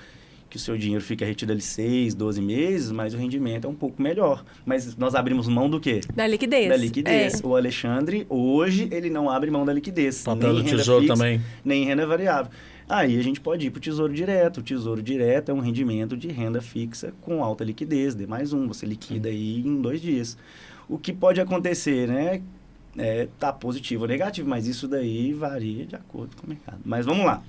que o seu dinheiro fica retido ali 6, 12 meses, mas o rendimento é um pouco melhor. Mas nós abrimos mão do quê? Da liquidez. Da liquidez. O Alexandre, hoje, ele não abre mão da liquidez. Papel do Tesouro fixa, também. Nem renda variável. Aí a gente pode ir para o Tesouro Direto. O Tesouro Direto é um rendimento de renda fixa com alta liquidez, D+1. Você liquida aí em 2 dias. O que pode acontecer, né? Tá positivo ou negativo, mas isso daí varia de acordo com o mercado. Mas vamos lá.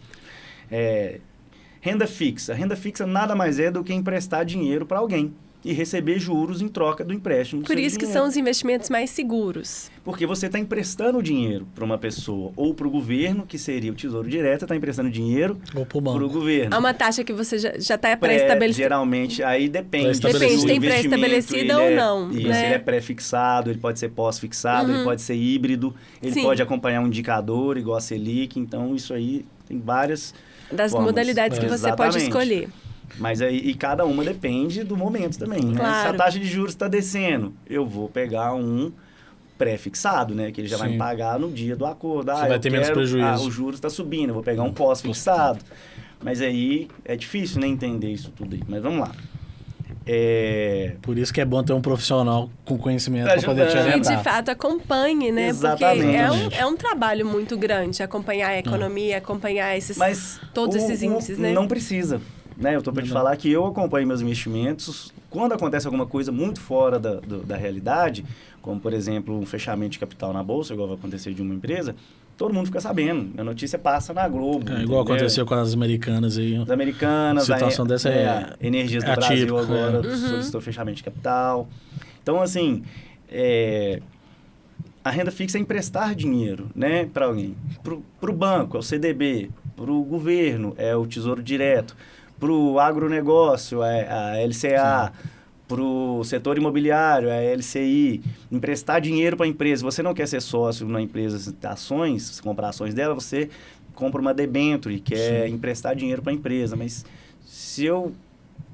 Renda fixa. Renda fixa nada mais é do que emprestar dinheiro para alguém. e receber juros em troca do empréstimo do Por seu isso que dinheiro. são os investimentos mais seguros. Porque você está emprestando dinheiro para uma pessoa ou para o governo, que seria o Tesouro Direto, está emprestando dinheiro Ou pro para o banco. governo. Há uma taxa que você já está pré-estabelecida. Geralmente, aí depende. Pré-estabelecido. se o Tem investimento, pré-estabelecida ele ou é- não, Isso, né? ele é pré-fixado, ele pode ser pós-fixado, ele pode ser híbrido, ele Sim. pode acompanhar um indicador, igual a Selic. Então, isso aí tem várias Das formas. modalidades que você pode Exatamente. escolher. Mas aí, e cada uma depende do momento também, né? Claro. Se a taxa de juros está descendo, eu vou pegar um pré-fixado, né? Que ele já vai Sim. me pagar no dia do acordo. Você Ah, vai eu ter menos quero- prejuízo. Ah, o juros está subindo, eu vou pegar um pós-fixado. Mas aí é difícil, né? Entender isso tudo aí. Mas vamos lá. Por isso que é bom ter um profissional com conhecimento Tá para poder te ajudando. Que de orientar. fato acompanhe, né? Exatamente. Porque é um trabalho muito grande acompanhar a economia, acompanhar todos esses índices, né? Não precisa. Né? Eu estou para te falar que eu acompanho meus investimentos. Quando acontece alguma coisa muito fora da realidade, como, por exemplo, um fechamento de capital na Bolsa, igual vai acontecer de uma empresa, todo mundo fica sabendo. A notícia passa na Globo. Igual entendeu? aconteceu com as americanas aí. As americanas, A situação dessa é Energias do atípico, Brasil agora solicitou fechamento de capital. Então, assim, a renda fixa é emprestar dinheiro, né, para alguém. Para o banco, é o CDB. Para o governo, é o Tesouro Direto. Para o agronegócio, é a LCA. Para o setor imobiliário, é a LCI. Emprestar dinheiro para a empresa. Você não quer ser sócio na empresa de ações, comprar ações dela, você compra uma debenture, que é emprestar dinheiro para a empresa. Mas se eu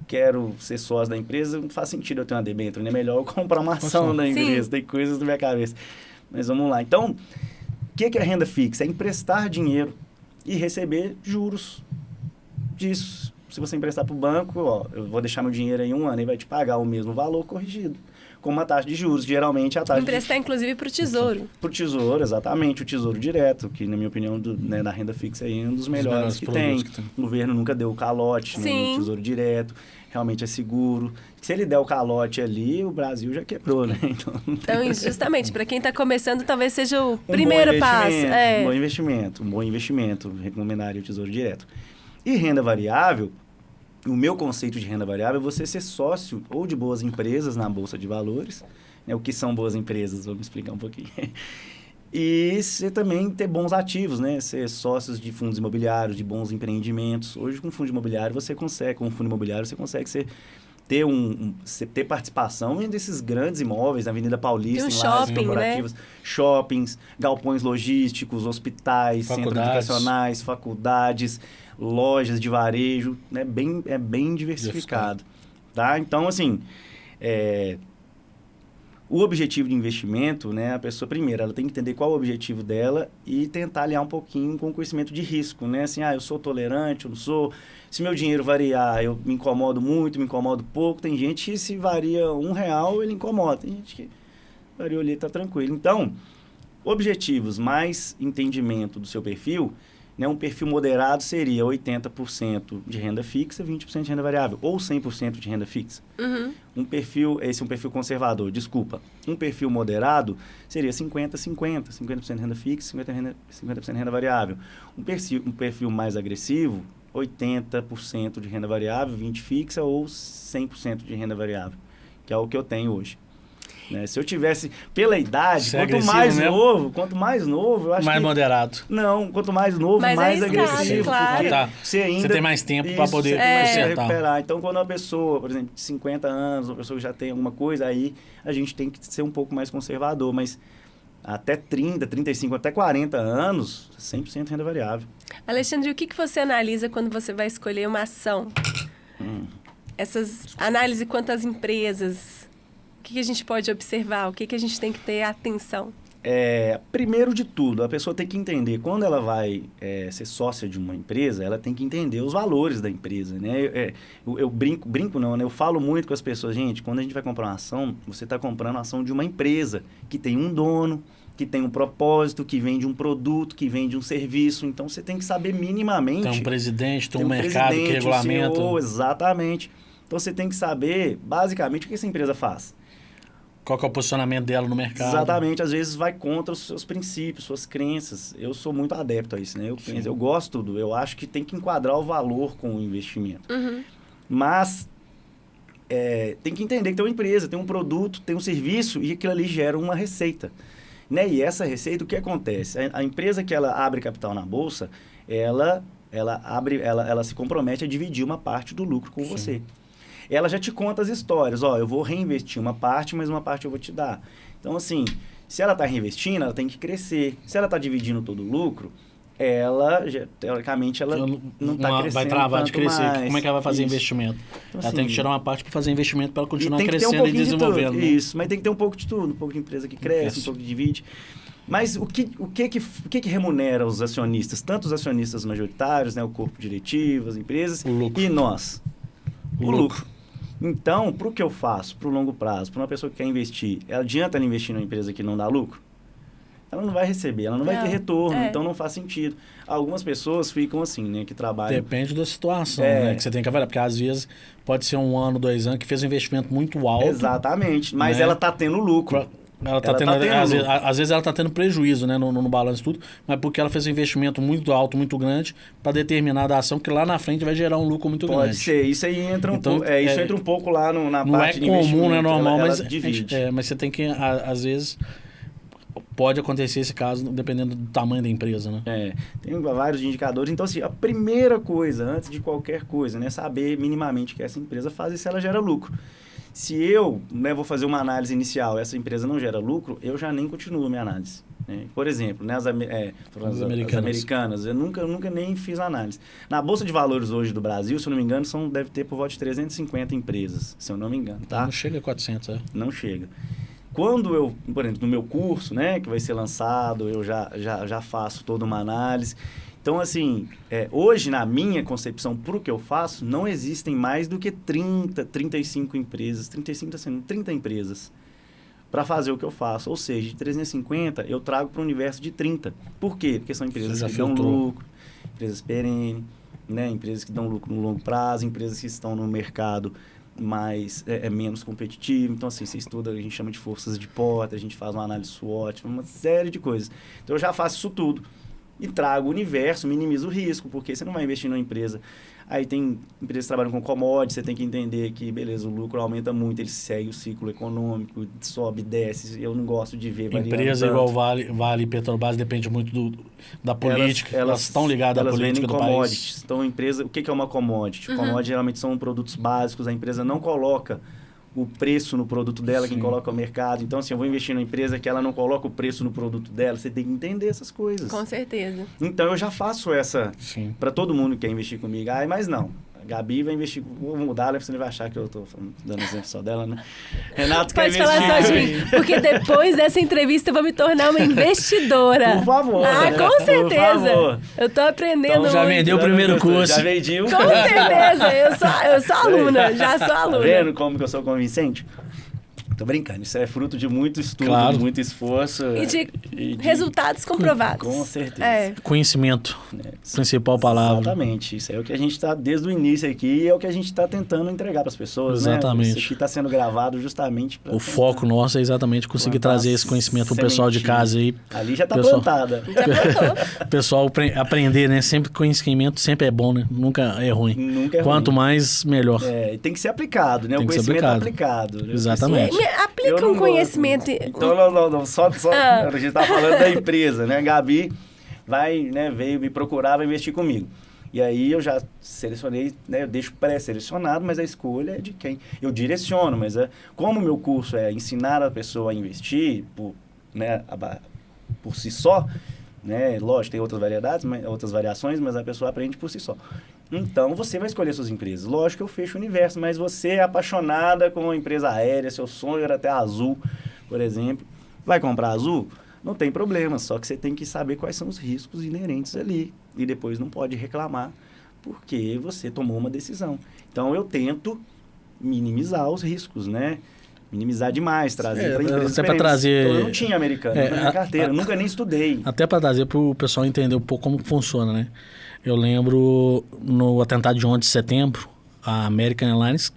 quero ser sócio da empresa, não faz sentido eu ter uma debenture, né? É melhor eu comprar uma ação da empresa. Tem coisas na minha cabeça. Mas vamos lá. Então, o que é renda fixa? É emprestar dinheiro e receber juros disso. Se você emprestar para o banco, ó, eu vou deixar meu dinheiro aí 1 ano e vai te pagar o mesmo valor corrigido, com uma taxa de juros. Geralmente a taxa Emprestar, inclusive, para o Tesouro. Para o Tesouro, exatamente, o Tesouro Direto, que na minha opinião, na renda fixa aí é um dos melhores que tem. O governo nunca deu o calote, né, no Tesouro Direto, realmente é seguro. Se ele der o calote ali, o Brasil já quebrou, né? Então justamente, para quem está começando, talvez seja o primeiro passo. Um bom investimento, recomendaria o Tesouro Direto. E renda variável, o meu conceito de renda variável é você ser sócio ou de boas empresas na Bolsa de Valores, né? O que são boas empresas? Vamos explicar um pouquinho. E você também ter bons ativos, né? Ser sócios de fundos imobiliários, de bons empreendimentos. Hoje, com fundo imobiliário, você consegue ter participação em desses grandes imóveis, na Avenida Paulista, tem em lajes shopping, corporativas, né? Shoppings, galpões logísticos, hospitais, centros educacionais, faculdades, lojas de varejo, né? É bem diversificado. Tá? Então, assim, o objetivo de investimento, né? A pessoa, primeiro, ela tem que entender qual é o objetivo dela e tentar alinhar um pouquinho com o conhecimento de risco, né? Assim, eu sou tolerante, eu não sou... Se meu dinheiro variar, eu me incomodo muito, me incomodo pouco. Tem gente que se varia R$1, ele incomoda. Tem gente que variou ali, tá tranquilo. Então, objetivos mais entendimento do seu perfil, né? Um perfil moderado seria 80% de renda fixa, 20% de renda variável, ou 100% de renda fixa. Esse é um perfil conservador, desculpa. Um perfil moderado seria 50% de renda fixa, 50% de renda variável. Um perfil mais agressivo, 80% de renda variável, 20% fixa ou 100% de renda variável, que é o que eu tenho hoje. Né? Se eu tivesse, pela idade, quanto mais novo, eu acho mais que... moderado. Não, quanto mais novo, mais agressivo. Claro. Você tem mais tempo para poder recuperar. Então, quando uma pessoa, por exemplo, de 50 anos, uma pessoa que já tem alguma coisa, aí a gente tem que ser um pouco mais conservador, mas até 30, 35, até 40 anos, 100% renda variável. Alexandre, o que você analisa quando você vai escolher uma ação? Essas análises quanto às empresas... O que a gente pode observar? O que a gente tem que ter atenção? Primeiro de tudo, a pessoa tem que entender, quando ela vai ser sócia de uma empresa, ela tem que entender os valores da empresa, né? Eu brinco não, né? Eu falo muito com as pessoas, gente, quando a gente vai comprar uma ação, você está comprando a ação de uma empresa que tem um dono, que tem um propósito, que vende um produto, que vende um serviço. Então, você tem que saber minimamente... Tem um presidente, tem um mercado que regulamenta. CEO, exatamente. Então, você tem que saber, basicamente, o que essa empresa faz. Qual que é o posicionamento dela no mercado? Exatamente, às vezes vai contra os seus princípios, suas crenças. Eu sou muito adepto a isso, né? Eu gosto eu acho que tem que enquadrar o valor com o investimento. Mas tem que entender que tem uma empresa, tem um produto, tem um serviço e aquilo ali gera uma receita. Né? E essa receita, o que acontece? A empresa que ela abre capital na bolsa, ela se compromete a dividir uma parte do lucro com você. Ela já te conta as histórias. Eu vou reinvestir uma parte, mas uma parte eu vou te dar. Então, assim, se ela está reinvestindo, ela tem que crescer. Se ela está dividindo todo o lucro, teoricamente, ela não está crescendo. Vai travar de crescer. Mais. Como é que ela vai fazer Isso. investimento? Então, Ela assim, tem que tirar uma parte para fazer investimento para ela continuar tem que ter crescendo e pouquinho desenvolvendo. De tudo. Né? Isso, mas tem que ter um pouco de tudo. Um pouco de empresa que cresce, um pouco que divide. Mas o que remunera os acionistas? Tanto os acionistas majoritários, né, o corpo diretivo, as empresas, e nós? O lucro. Então, para o que eu faço, para o longo prazo, para uma pessoa que quer investir, adianta ela investir numa empresa que não dá lucro? Ela não vai receber, ela não vai ter retorno, então não faz sentido. Algumas pessoas ficam assim, né, que trabalham... Depende da situação, né, que você tem que avaliar, porque às vezes pode ser 1 ano, 2 anos, que fez um investimento muito alto. Exatamente, mas né? ela está tendo lucro. Às vezes ela está tendo prejuízo, né, no balanço tudo, mas porque ela fez um investimento muito alto, muito grande, para determinada ação que lá na frente vai gerar um lucro muito grande. Pode ser, isso aí entra isso entra um pouco lá na não parte de investimento. Não é comum, não é normal, ela mas divide. Mas você tem que, às vezes, pode acontecer esse caso, dependendo do tamanho da empresa, né? Tem vários indicadores. Então, assim, a primeira coisa, antes de qualquer coisa, né, saber minimamente o que essa empresa faz e se ela gera lucro. Se eu, né, vou fazer uma análise inicial, essa empresa não gera lucro, eu já nem continuo a minha análise. Né? Por exemplo, né, as americanas, eu nunca nem fiz análise. Na Bolsa de Valores hoje do Brasil, se eu não me engano, deve ter por volta de 350 empresas, se eu não me engano. Tá? Não chega a 400, Não chega. Quando eu, por exemplo, no meu curso, né, que vai ser lançado, eu já faço toda uma análise. Então, assim, hoje, na minha concepção, para o que eu faço, não existem mais do que 35 empresas, 30 empresas para fazer o que eu faço. Ou seja, de 350, eu trago para o universo de 30. Por quê? Porque são empresas que dão lucro, empresas perenes, né, empresas que dão lucro no longo prazo, empresas que estão no mercado mais menos competitivo. Então, assim, você estuda, a gente chama de forças de porta, a gente faz uma análise SWOT, uma série de coisas. Então, eu já faço isso tudo. E trago o universo, minimizo o risco, porque você não vai investir numa empresa. Aí tem empresas que trabalham com commodities, você tem que entender que, beleza, o lucro aumenta muito, ele segue o ciclo econômico, sobe, desce, eu não gosto de ver variando empresa tanto. igual Vale e Petrobras depende muito da política, elas estão ligadas à política do commodities. país. Então, empresa, o que é uma commodity? Commodity geralmente são produtos básicos, a empresa não coloca o preço no produto dela, quem coloca é o mercado. Então, assim, eu vou investir numa empresa que ela não coloca o preço no produto dela, você tem que entender essas coisas. Com certeza. Então, eu já faço essa para todo mundo que quer investir comigo. Mas não. A Gabi vai investir, vou mudar, você não vai achar que eu estou dando exemplo só dela, né? Renato quer investir. Pode falar só de mim, porque depois dessa entrevista eu vou me tornar uma investidora. Por favor. Com certeza. Por favor. Eu tô aprendendo então, já vendeu o primeiro curso. Já vendi um. Com certeza. Eu sou aluna, já sou aluna. Tá vendo como que eu sou convincente? Tô brincando, isso é fruto de muito estudo, de muito esforço. E de resultados comprovados. Com certeza. Conhecimento, principal palavra. Exatamente, isso é o que a gente está, desde o início aqui, e é o que a gente está tentando entregar para as pessoas. Exatamente. Isso aqui está sendo gravado justamente para... O foco nosso é exatamente conseguir trazer esse conhecimento para o pessoal de casa aí. Ali já está plantada. Já plantou. O pessoal aprender, né? Sempre conhecimento sempre é bom, né? Nunca é ruim. Nunca é Quanto ruim. mais, melhor. E tem que ser aplicado, né? Tem o conhecimento aplicado. Né? Exatamente. Aplica um conhecimento. Então, não. Só a gente tá falando da empresa, né? A Gabi veio me procurar, vai investir comigo. E aí eu já selecionei, né? Eu deixo pré-selecionado, mas a escolha é de quem eu direciono. Mas como o meu curso é ensinar a pessoa a investir por si só, né? Lógico, tem outras variações, mas a pessoa aprende por si só. Então, você vai escolher suas empresas. Lógico que eu fecho o universo, mas você é apaixonada com uma empresa aérea, seu sonho era ter a Azul, por exemplo. Vai comprar a Azul? Não tem problema, só que você tem que saber quais são os riscos inerentes ali. E depois não pode reclamar, porque você tomou uma decisão. Então, eu tento minimizar os riscos, né? Minimizar demais, trazer para empresas até para trazer... Então, eu não tinha americano, não tinha carteira, nunca nem estudei. Até para trazer para o pessoal entender um pouco como funciona, né? Eu lembro no atentado de 11 de setembro, a American Airlines,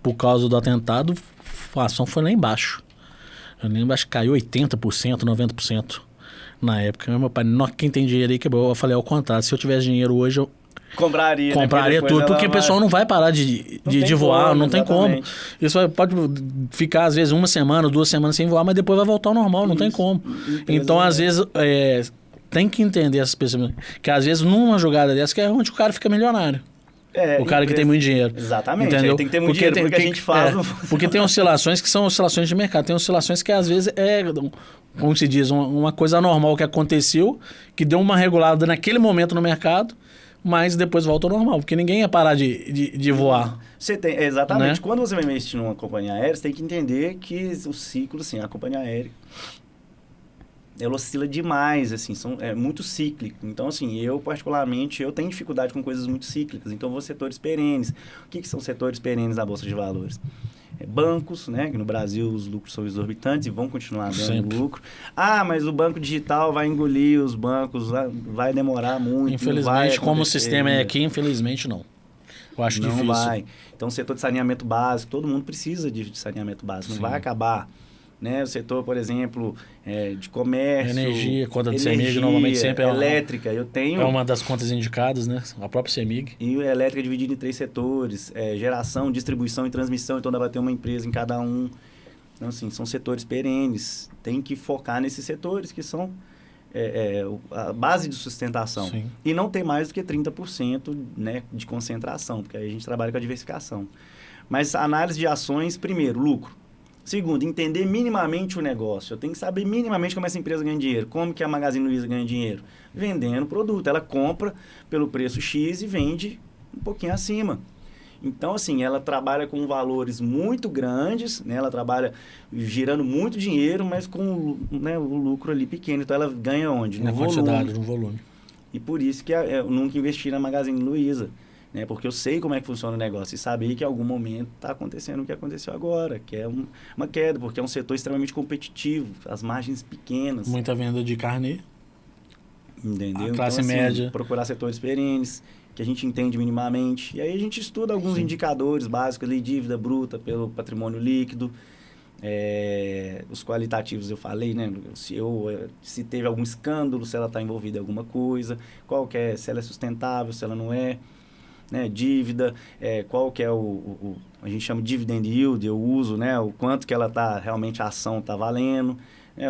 por causa do atentado, a ação foi lá embaixo. Eu lembro, acho que caiu 80%, 90% na época. Meu pai, quem tem dinheiro aí quebrou. Eu falei, ao contrário, se eu tivesse dinheiro hoje, Compraria tudo, porque o pessoal não vai parar de voar, não tem como. Isso pode ficar, às vezes, 1 semana, 2 semanas sem voar, mas depois vai voltar ao normal, não tem como. Então, às vezes, tem que entender essas pessoas, que às vezes, numa jogada dessa, que é onde o cara fica milionário. O cara que tem muito dinheiro. Exatamente, entendeu? Tem que ter muito dinheiro, porque a gente faz... Porque tem oscilações que são oscilações de mercado, tem oscilações que, às vezes, como se diz, uma coisa anormal que aconteceu, que deu uma regulada naquele momento no mercado, mas depois volta ao normal, porque ninguém ia parar de voar. Exatamente. Né? Quando você vai investir numa companhia aérea, você tem que entender que o ciclo, assim, a companhia aérea, ela oscila demais, assim, é muito cíclico. Então, assim, eu particularmente, eu tenho dificuldade com coisas muito cíclicas. Então, eu vou setores perenes. O que são setores perenes da Bolsa de Valores? Bancos, né? Que no Brasil os lucros são exorbitantes e vão continuar dando lucro. Mas o banco digital vai engolir os bancos, vai demorar muito. Infelizmente, como o sistema é aqui, infelizmente não. Eu acho difícil. Não vai. Então, o setor de saneamento básico, todo mundo precisa de saneamento básico. Não vai acabar. Né? O setor, por exemplo, de comércio... Energia, conta de CEMIG, normalmente sempre é elétrica. Eu tenho... É uma das contas indicadas, né? A própria CEMIG. E a elétrica é dividida em 3 setores. Geração, distribuição e transmissão. Então, dá para ter uma empresa em cada um. Então, assim, são setores perenes. Tem que focar nesses setores que são a base de sustentação. Sim. E não ter mais do que 30%, né, de concentração, porque aí a gente trabalha com a diversificação. Mas a análise de ações, primeiro, lucro. Segundo, entender minimamente o negócio. Eu tenho que saber minimamente como essa empresa ganha dinheiro. Como que a Magazine Luiza ganha dinheiro? Vendendo produto. Ela compra pelo preço X e vende um pouquinho acima. Então, assim, ela trabalha com valores muito grandes, né? Ela trabalha girando muito dinheiro, mas com, né, o lucro ali pequeno. Então, ela ganha onde? Na quantidade, no volume. E por isso que eu nunca investi na Magazine Luiza. Né? Porque eu sei como é que funciona o negócio e sabia que em algum momento está acontecendo o que aconteceu agora, que é uma queda, porque é um setor extremamente competitivo, as margens pequenas. Muita venda de carne. Entendeu? A classe então, assim, média. Procurar setores perenes, que a gente entende minimamente. E aí a gente estuda alguns indicadores básicos ali, dívida bruta pelo patrimônio líquido, os qualitativos eu falei, né? Se teve algum escândalo, se ela está envolvida em alguma coisa, se ela é sustentável, se ela não é. Né, dívida, qual que é a gente chama de dividend yield, eu uso, né, o quanto que ela tá, realmente a ação está valendo, né,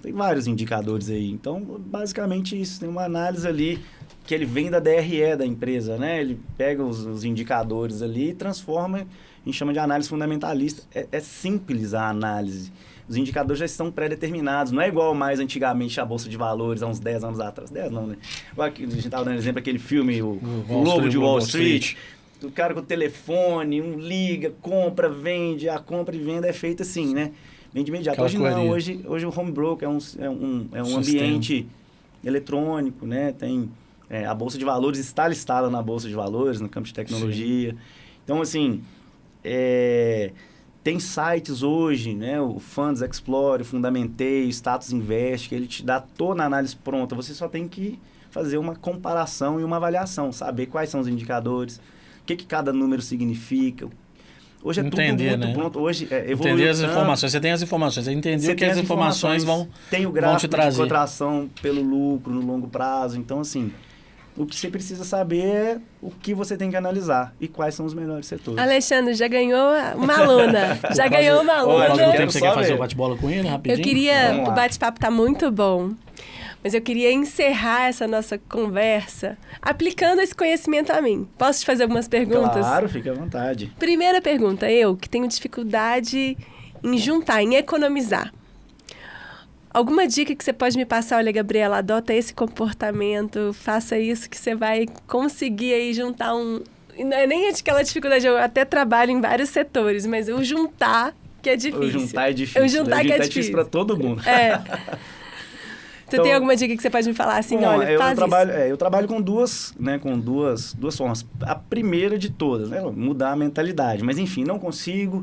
tem vários indicadores aí. Então, basicamente isso, tem uma análise ali que ele vem da DRE da empresa, né, ele pega os indicadores ali e transforma, a gente chama de análise fundamentalista. É simples a análise. Os indicadores já estão pré-determinados. Não é igual mais antigamente a Bolsa de Valores, há uns 10 anos atrás. 10 não, né? A gente estava dando exemplo aquele filme, o Lobo de Wall Street. O cara com o telefone, liga, compra, vende. A compra e venda é feita assim, né? Vende imediato. Hoje não. Hoje o home broker é um ambiente eletrônico, né? Tem, a Bolsa de Valores está listada na Bolsa de Valores, no campo de tecnologia. Sim. Então, assim... Tem sites hoje, né? O Funds Explorer, Fundamentei, Status Invest, que ele te dá toda a análise pronta. Você só tem que fazer uma comparação e uma avaliação, saber quais são os indicadores, o que cada número significa. Hoje é tudo muito pronto. Hoje entender as informações. Você tem as informações. Você entendeu que as informações vão te trazer. Tem o gráfico de cotação pelo lucro no longo prazo. Então, assim... O que você precisa saber é o que você tem que analisar e quais são os melhores setores. Alexandre, já ganhou uma aluna. Ganhou uma aluna. Quanto tempo você quer fazer o bate-bola com ele, rapidinho? Eu queria... O bate-papo tá muito bom. Mas eu queria encerrar essa nossa conversa aplicando esse conhecimento a mim. Posso te fazer algumas perguntas? Claro, fique à vontade. Primeira pergunta. Eu, que tenho dificuldade em juntar, em economizar. Alguma dica que você pode me passar? Olha, Gabriela, adota esse comportamento, faça isso que você vai conseguir aí juntar um... Não é nem aquela dificuldade, eu até trabalho em vários setores, mas o juntar que é difícil. O juntar é difícil. O juntar que é difícil para todo mundo. Você tem alguma dica que você pode me falar assim? Bom, olha, faz isso. Eu trabalho com duas formas. A primeira de todas, né? Mudar a mentalidade. Mas, enfim, não consigo...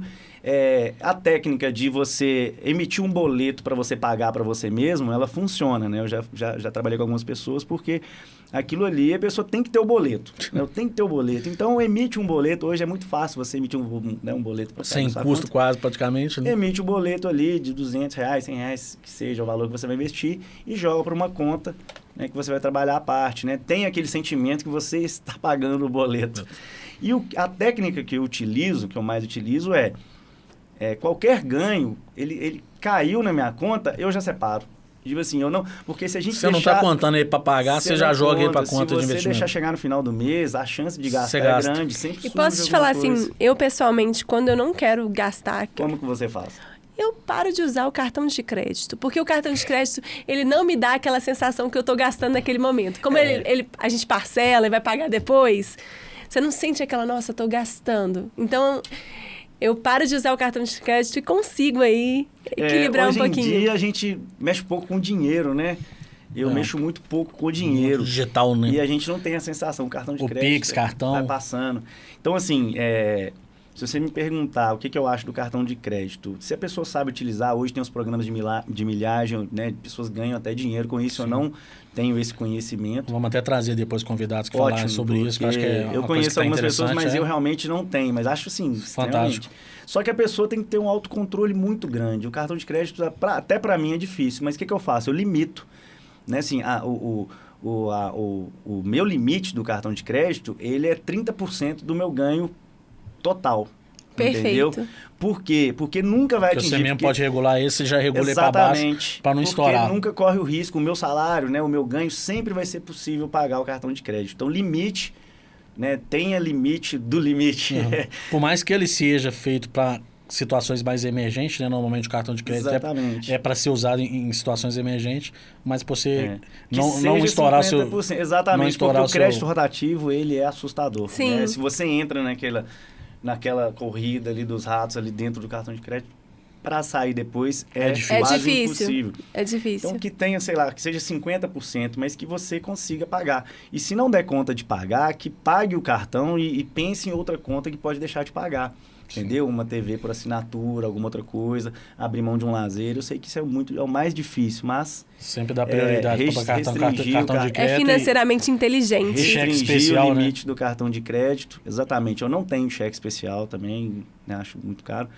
A técnica de você emitir um boleto para você pagar para você mesmo, ela funciona, né? Eu já trabalhei com algumas pessoas, porque aquilo ali, a pessoa tem que ter o boleto. Né? Tem que ter o boleto. Então, emite um boleto. Hoje é muito fácil você emitir um boleto. Sem custo quase, praticamente. Né? Emite o boleto ali de R$200, R$100, que seja o valor que você vai investir, e joga para uma conta, né, que você vai trabalhar à parte. Né? Tem aquele sentimento que você está pagando o boleto. E a técnica que eu utilizo, que eu mais utilizo, qualquer ganho, ele caiu na minha conta, eu já separo. Tipo assim, eu não... Porque se a gente Você não está contando ele para pagar, você já joga ele para conta de investimento. Se você deixar chegar no final do mês, a chance de gastar é grande, sempre surge. E posso te falar assim, eu pessoalmente, quando eu não quero gastar... Como que você faz? Eu paro de usar o cartão de crédito, porque o cartão de crédito, ele não me dá aquela sensação que eu estou gastando naquele momento. Como a gente parcela e vai pagar depois, você não sente aquela, nossa, estou gastando. Então... Eu paro de usar o cartão de crédito e consigo aí equilibrar um pouquinho. Hoje em dia a gente mexe pouco com dinheiro, né? Eu mexo muito pouco com dinheiro. Muito digital, né? E a gente não tem a sensação, o cartão de crédito... O Pix, cartão... Vai passando. Então, assim, se você me perguntar o que eu acho do cartão de crédito, se a pessoa sabe utilizar, hoje tem os programas de milhagem, né? Pessoas ganham até dinheiro com isso. Sim. Eu não tenho esse conhecimento. Vamos até trazer depois convidados que falarem sobre isso, que eu acho que é uma eu conheço algumas pessoas, mas eu realmente não tenho. Mas acho, assim, fantástico. Só que a pessoa tem que ter um autocontrole muito grande. O cartão de crédito, até para mim, é difícil. Mas o que eu faço? Eu limito. Né? Assim, o meu limite do cartão de crédito, ele é 30% do meu ganho total. Perfeito. Entendeu? Por quê? Porque nunca vai atingir... Você mesmo pode regular esse, já regula ele para baixo, para não estourar. Porque nunca corre o risco. O meu salário, né, o meu ganho, sempre vai ser possível pagar o cartão de crédito. Então, limite, né, tenha limite do limite. Uhum. Por mais que ele seja feito para situações mais emergentes, né? Normalmente o cartão de crédito é para ser usado em situações emergentes, mas para você não estourar o seu... Exatamente, porque o crédito rotativo, ele é assustador. Sim. Né? Se você entra naquela corrida ali dos ratos ali dentro do cartão de crédito, para sair depois quase impossível. É difícil. Então, que tenha, sei lá, que seja 50%, mas que você consiga pagar. E se não der conta de pagar, que pague o cartão e pense em outra conta que pode deixar de pagar. Entendeu? Uma TV por assinatura, alguma outra coisa, abrir mão de um lazer. Eu sei que isso é o mais difícil, mas... Sempre dá prioridade para cartão de crédito. É financeiramente inteligente. Restringir o limite do cartão de crédito. Exatamente. Eu não tenho cheque especial também, né? Acho muito caro.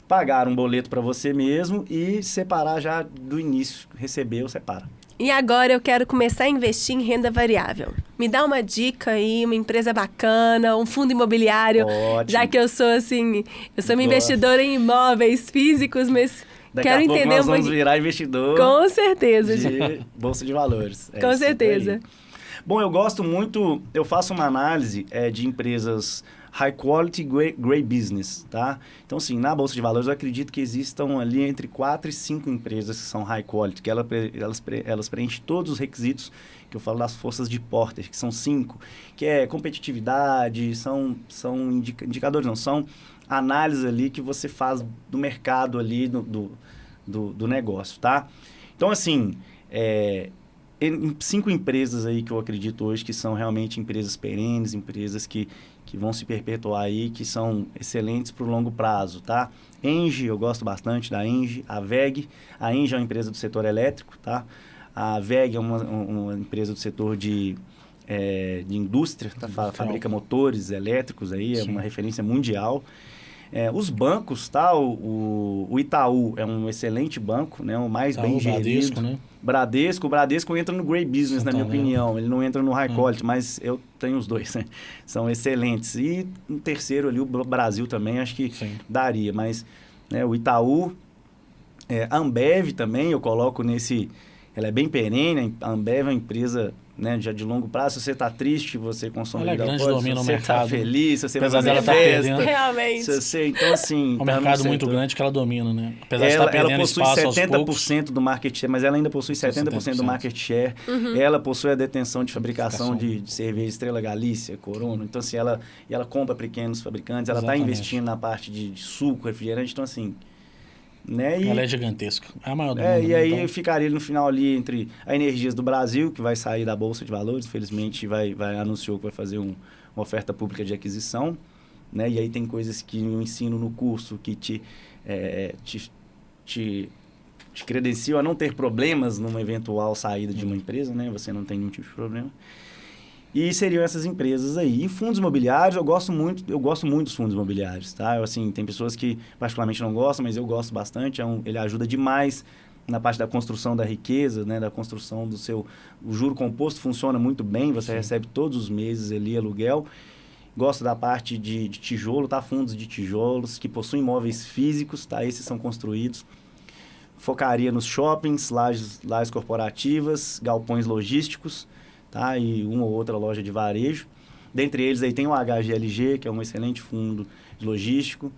Pagar um boleto para você mesmo e separar já do início. Receber ou separa. E agora eu quero começar a investir em renda variável. Me dá uma dica aí, uma empresa bacana, um fundo imobiliário. Ótimo. Já que eu sou assim, eu sou uma investidora em imóveis físicos, mas quero entender nós vamos virar investidor. Com certeza. De bolsa de valores. Com certeza. Bom, eu gosto muito, eu faço uma análise de empresas high quality, great business, tá? Então, assim, na Bolsa de Valores, eu acredito que existam ali entre 4 e 5 empresas que são high quality, que elas preenchem todos os requisitos que eu falo das forças de Porter, que são 5, que é competitividade, são indicadores, não, são análises ali que você faz do mercado ali, do negócio, tá? Então, assim, 5 empresas aí que eu acredito hoje que são realmente empresas perenes, empresas que vão se perpetuar aí, que são excelentes para o longo prazo, tá? Engie, eu gosto bastante da Engie. A WEG, a Engie é uma empresa do setor elétrico, tá? A WEG é uma empresa do setor de indústria, tá? Fabrica motores elétricos aí, é uma referência mundial. Os bancos, tá? O Itaú é um excelente banco, né? O mais bem gerido. Bradesco, né? O Bradesco entra no Grey Business, na minha opinião. Ele não entra no High Quality, mas eu tenho os dois, né? São excelentes. E um terceiro ali, o Brasil também, acho que daria. Mas né, o Itaú, a Ambev também, eu coloco nesse... Ela é bem perene, a Ambev é uma empresa... Né, já de longo prazo, se você está triste, você consome bebida alcoólica. Se você está feliz, se você vai fazer festa. Realmente. Então, assim... É um mercado muito grande que ela domina, né? Apesar de estar perdendo espaço aos poucos. Ela possui 70% do market share, mas ela ainda possui 70% do market share. Uhum. Ela possui a detenção de fabricação de cerveja Estrela Galícia, Corona. Então, assim, ela compra pequenos fabricantes, ela está investindo na parte de suco, refrigerante. Então, assim... Né? Ela é gigantesca. É a maior do mundo. E aí então... ficaria no final ali entre a Energias do Brasil, que vai sair da Bolsa de Valores, infelizmente anunciou que vai fazer uma oferta pública de aquisição, né? E aí tem coisas que eu ensino no curso que te credenciam a não ter problemas numa eventual saída de uma empresa, né? Você não tem nenhum tipo de problema. E seriam essas empresas aí. E fundos imobiliários, eu gosto muito dos fundos imobiliários, tá? Assim, tem pessoas que particularmente não gostam, mas eu gosto bastante. Ele ajuda demais na parte da construção da riqueza, né? Da construção do seu... O juro composto funciona muito bem, você recebe todos os meses ali aluguel. Gosto da parte de tijolo, tá? Fundos de tijolos que possuem imóveis físicos, tá? Esses são construídos. Focaria nos shoppings, lajes corporativas, galpões logísticos, tá? E uma ou outra loja de varejo. Dentre eles aí tem o HGLG, que é um excelente fundo logístico.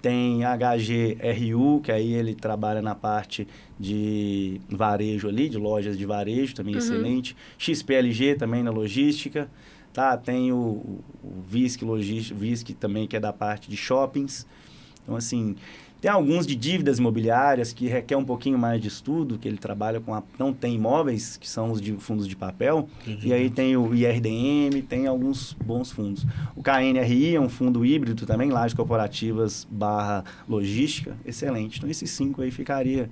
Tem HGRU, que aí ele trabalha na parte de varejo ali, de lojas de varejo, também excelente. XPLG também na logística, tá? Tem o VISC Logística, VISC também, que é da parte de shoppings. Então, assim... Tem alguns de dívidas imobiliárias que requer um pouquinho mais de estudo, que ele trabalha com... Não tem imóveis, que são os de fundos de papel. E aí tem o IRDM, tem alguns bons fundos. O KNRI é um fundo híbrido também, lajes corporativas / logística, excelente. Então, esses 5 aí ficaria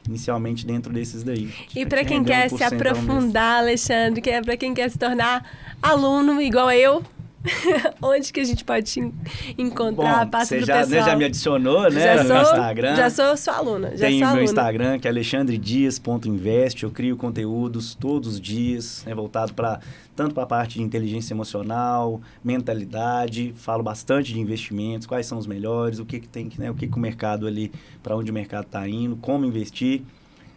inicialmente dentro desses daí. E para quem quer se aprofundar, Alexandre, para quem quer se tornar aluno igual eu... Onde que a gente pode te encontrar? Bom, passa pro pessoal. Você já me adicionou, né? No Instagram. Já sou sua aluna. Tem o meu Instagram, que é alexandredias.invest. Eu crio conteúdos todos os dias, né, voltado tanto para a parte de inteligência emocional, mentalidade. Falo bastante de investimentos, quais são os melhores, o que tem, né, o que o mercado ali, para onde o mercado está indo, como investir.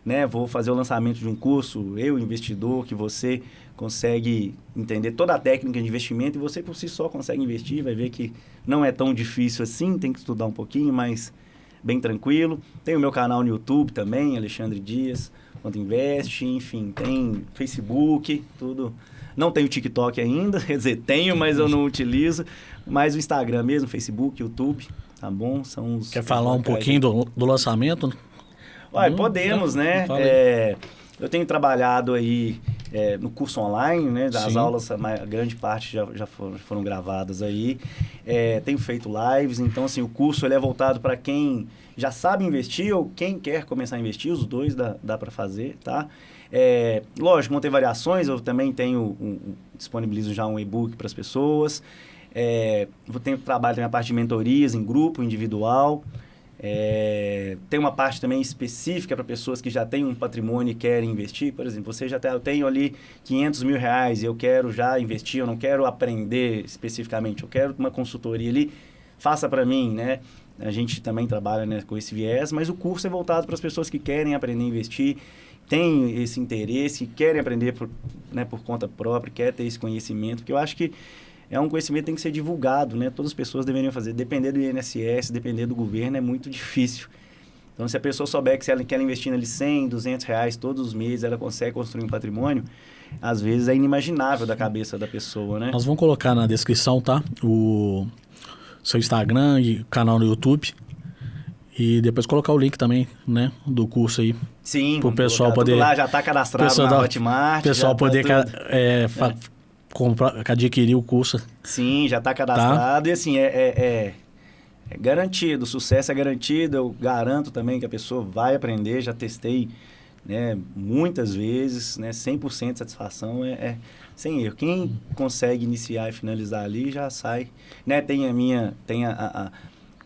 Né? Vou fazer o lançamento de um curso, eu, investidor, que você consegue entender toda a técnica de investimento e você por si só consegue investir, vai ver que não é tão difícil assim, tem que estudar um pouquinho, mas bem tranquilo. Tem o meu canal no YouTube também, Alexandre Dias, Invest, enfim, tem Facebook, tudo. Não tenho TikTok ainda, quer dizer, tenho, mas eu não utilizo, mas o Instagram mesmo, Facebook, YouTube, tá bom? São os... Quer falar um pouquinho do lançamento? Ué, podemos, né? Eu tenho trabalhado aí no curso online, né? Das aulas, a grande parte já foram gravadas aí. Tenho feito lives, então assim, o curso ele é voltado para quem já sabe investir ou quem quer começar a investir, os dois dá para fazer, tá? Lógico, vão ter variações, eu também disponibilizo já um e-book para as pessoas. Vou ter trabalho também a parte de mentorias em grupo, individual. Tem uma parte também específica para pessoas que já têm um patrimônio e querem investir. Por exemplo, eu tenho ali 500 mil reais e eu quero já investir, eu não quero aprender especificamente, eu quero uma consultoria ali, faça para mim, né? A gente também trabalha, né, com esse viés, mas o curso é voltado para as pessoas que querem aprender a investir, têm esse interesse, querem aprender por conta própria, querem ter esse conhecimento, porque eu acho que é um conhecimento que tem que ser divulgado, né? Todas as pessoas deveriam fazer. Depender do INSS, depender do governo é muito difícil. Então, se a pessoa souber que se ela quer investir ali 100, 200 reais todos os meses, ela consegue construir um patrimônio, às vezes é inimaginável da cabeça da pessoa, né? Nós vamos colocar na descrição, tá? O seu Instagram e canal no YouTube. E depois colocar o link também, né? Do curso aí. Sim. Para o pessoal poder... Tudo lá já está cadastrado na Hotmart. O pessoal poder... adquirir o curso. Sim, já está cadastrado. Tá? E assim, é garantido, o sucesso é garantido. Eu garanto também que a pessoa vai aprender. Já testei, né, muitas vezes, né, 100% de satisfação, sem erro. Quem consegue iniciar e finalizar ali já sai. Né,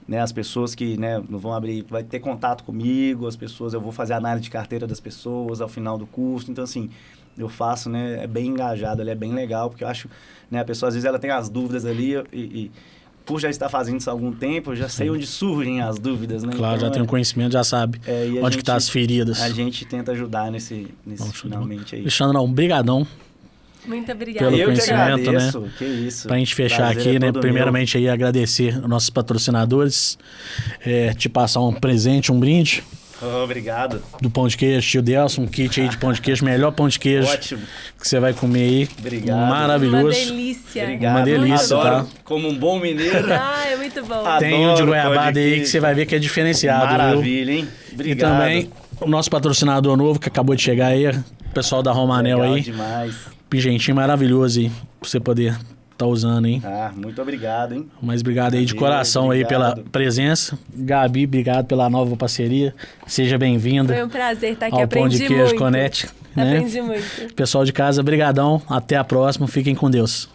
né, as pessoas que, né, não vão abrir, vai ter contato comigo, eu vou fazer análise de carteira das pessoas ao final do curso. Então, assim, eu faço, né, é bem engajado, é bem legal, porque eu acho, né, a pessoa às vezes ela tem as dúvidas ali e por já estar fazendo isso há algum tempo, eu já sei onde surgem as dúvidas, né? Claro, então, já tem um conhecimento, já sabe onde que tá as feridas. A gente tenta ajudar nesse finalmente aí. Alexandre, brigadão. Muito obrigada. Pelo conhecimento, agradeço, né? Que isso. Pra gente fechar aqui, né? Primeiramente aí agradecer aos nossos patrocinadores, te passar um presente, um brinde. Obrigado. Do pão de queijo, tio Delson, um kit aí de pão de queijo, melhor pão de queijo. Ótimo. Que você vai comer aí. Obrigado. Maravilhoso. Uma delícia. Obrigado. Uma delícia, adoro, tá? Como um bom mineiro. É muito bom. Tem um de goiabada aí que você vai ver que é diferenciado. Maravilha, viu? hein? Obrigado. E também o nosso patrocinador novo que acabou de chegar aí, o pessoal da Romanel. Legal aí. Demais. Pigentinho maravilhoso aí, pra você poder tá usando, hein? Ah, muito obrigado, hein? Mas obrigado aí de coração aí pela presença. Gabi, obrigado pela nova parceria. Seja bem-vinda. Foi um prazer estar aqui, ao Pão de aprendi Queijo muito. Connect. Né? Aprendi muito. Pessoal de casa, brigadão. Até a próxima. Fiquem com Deus.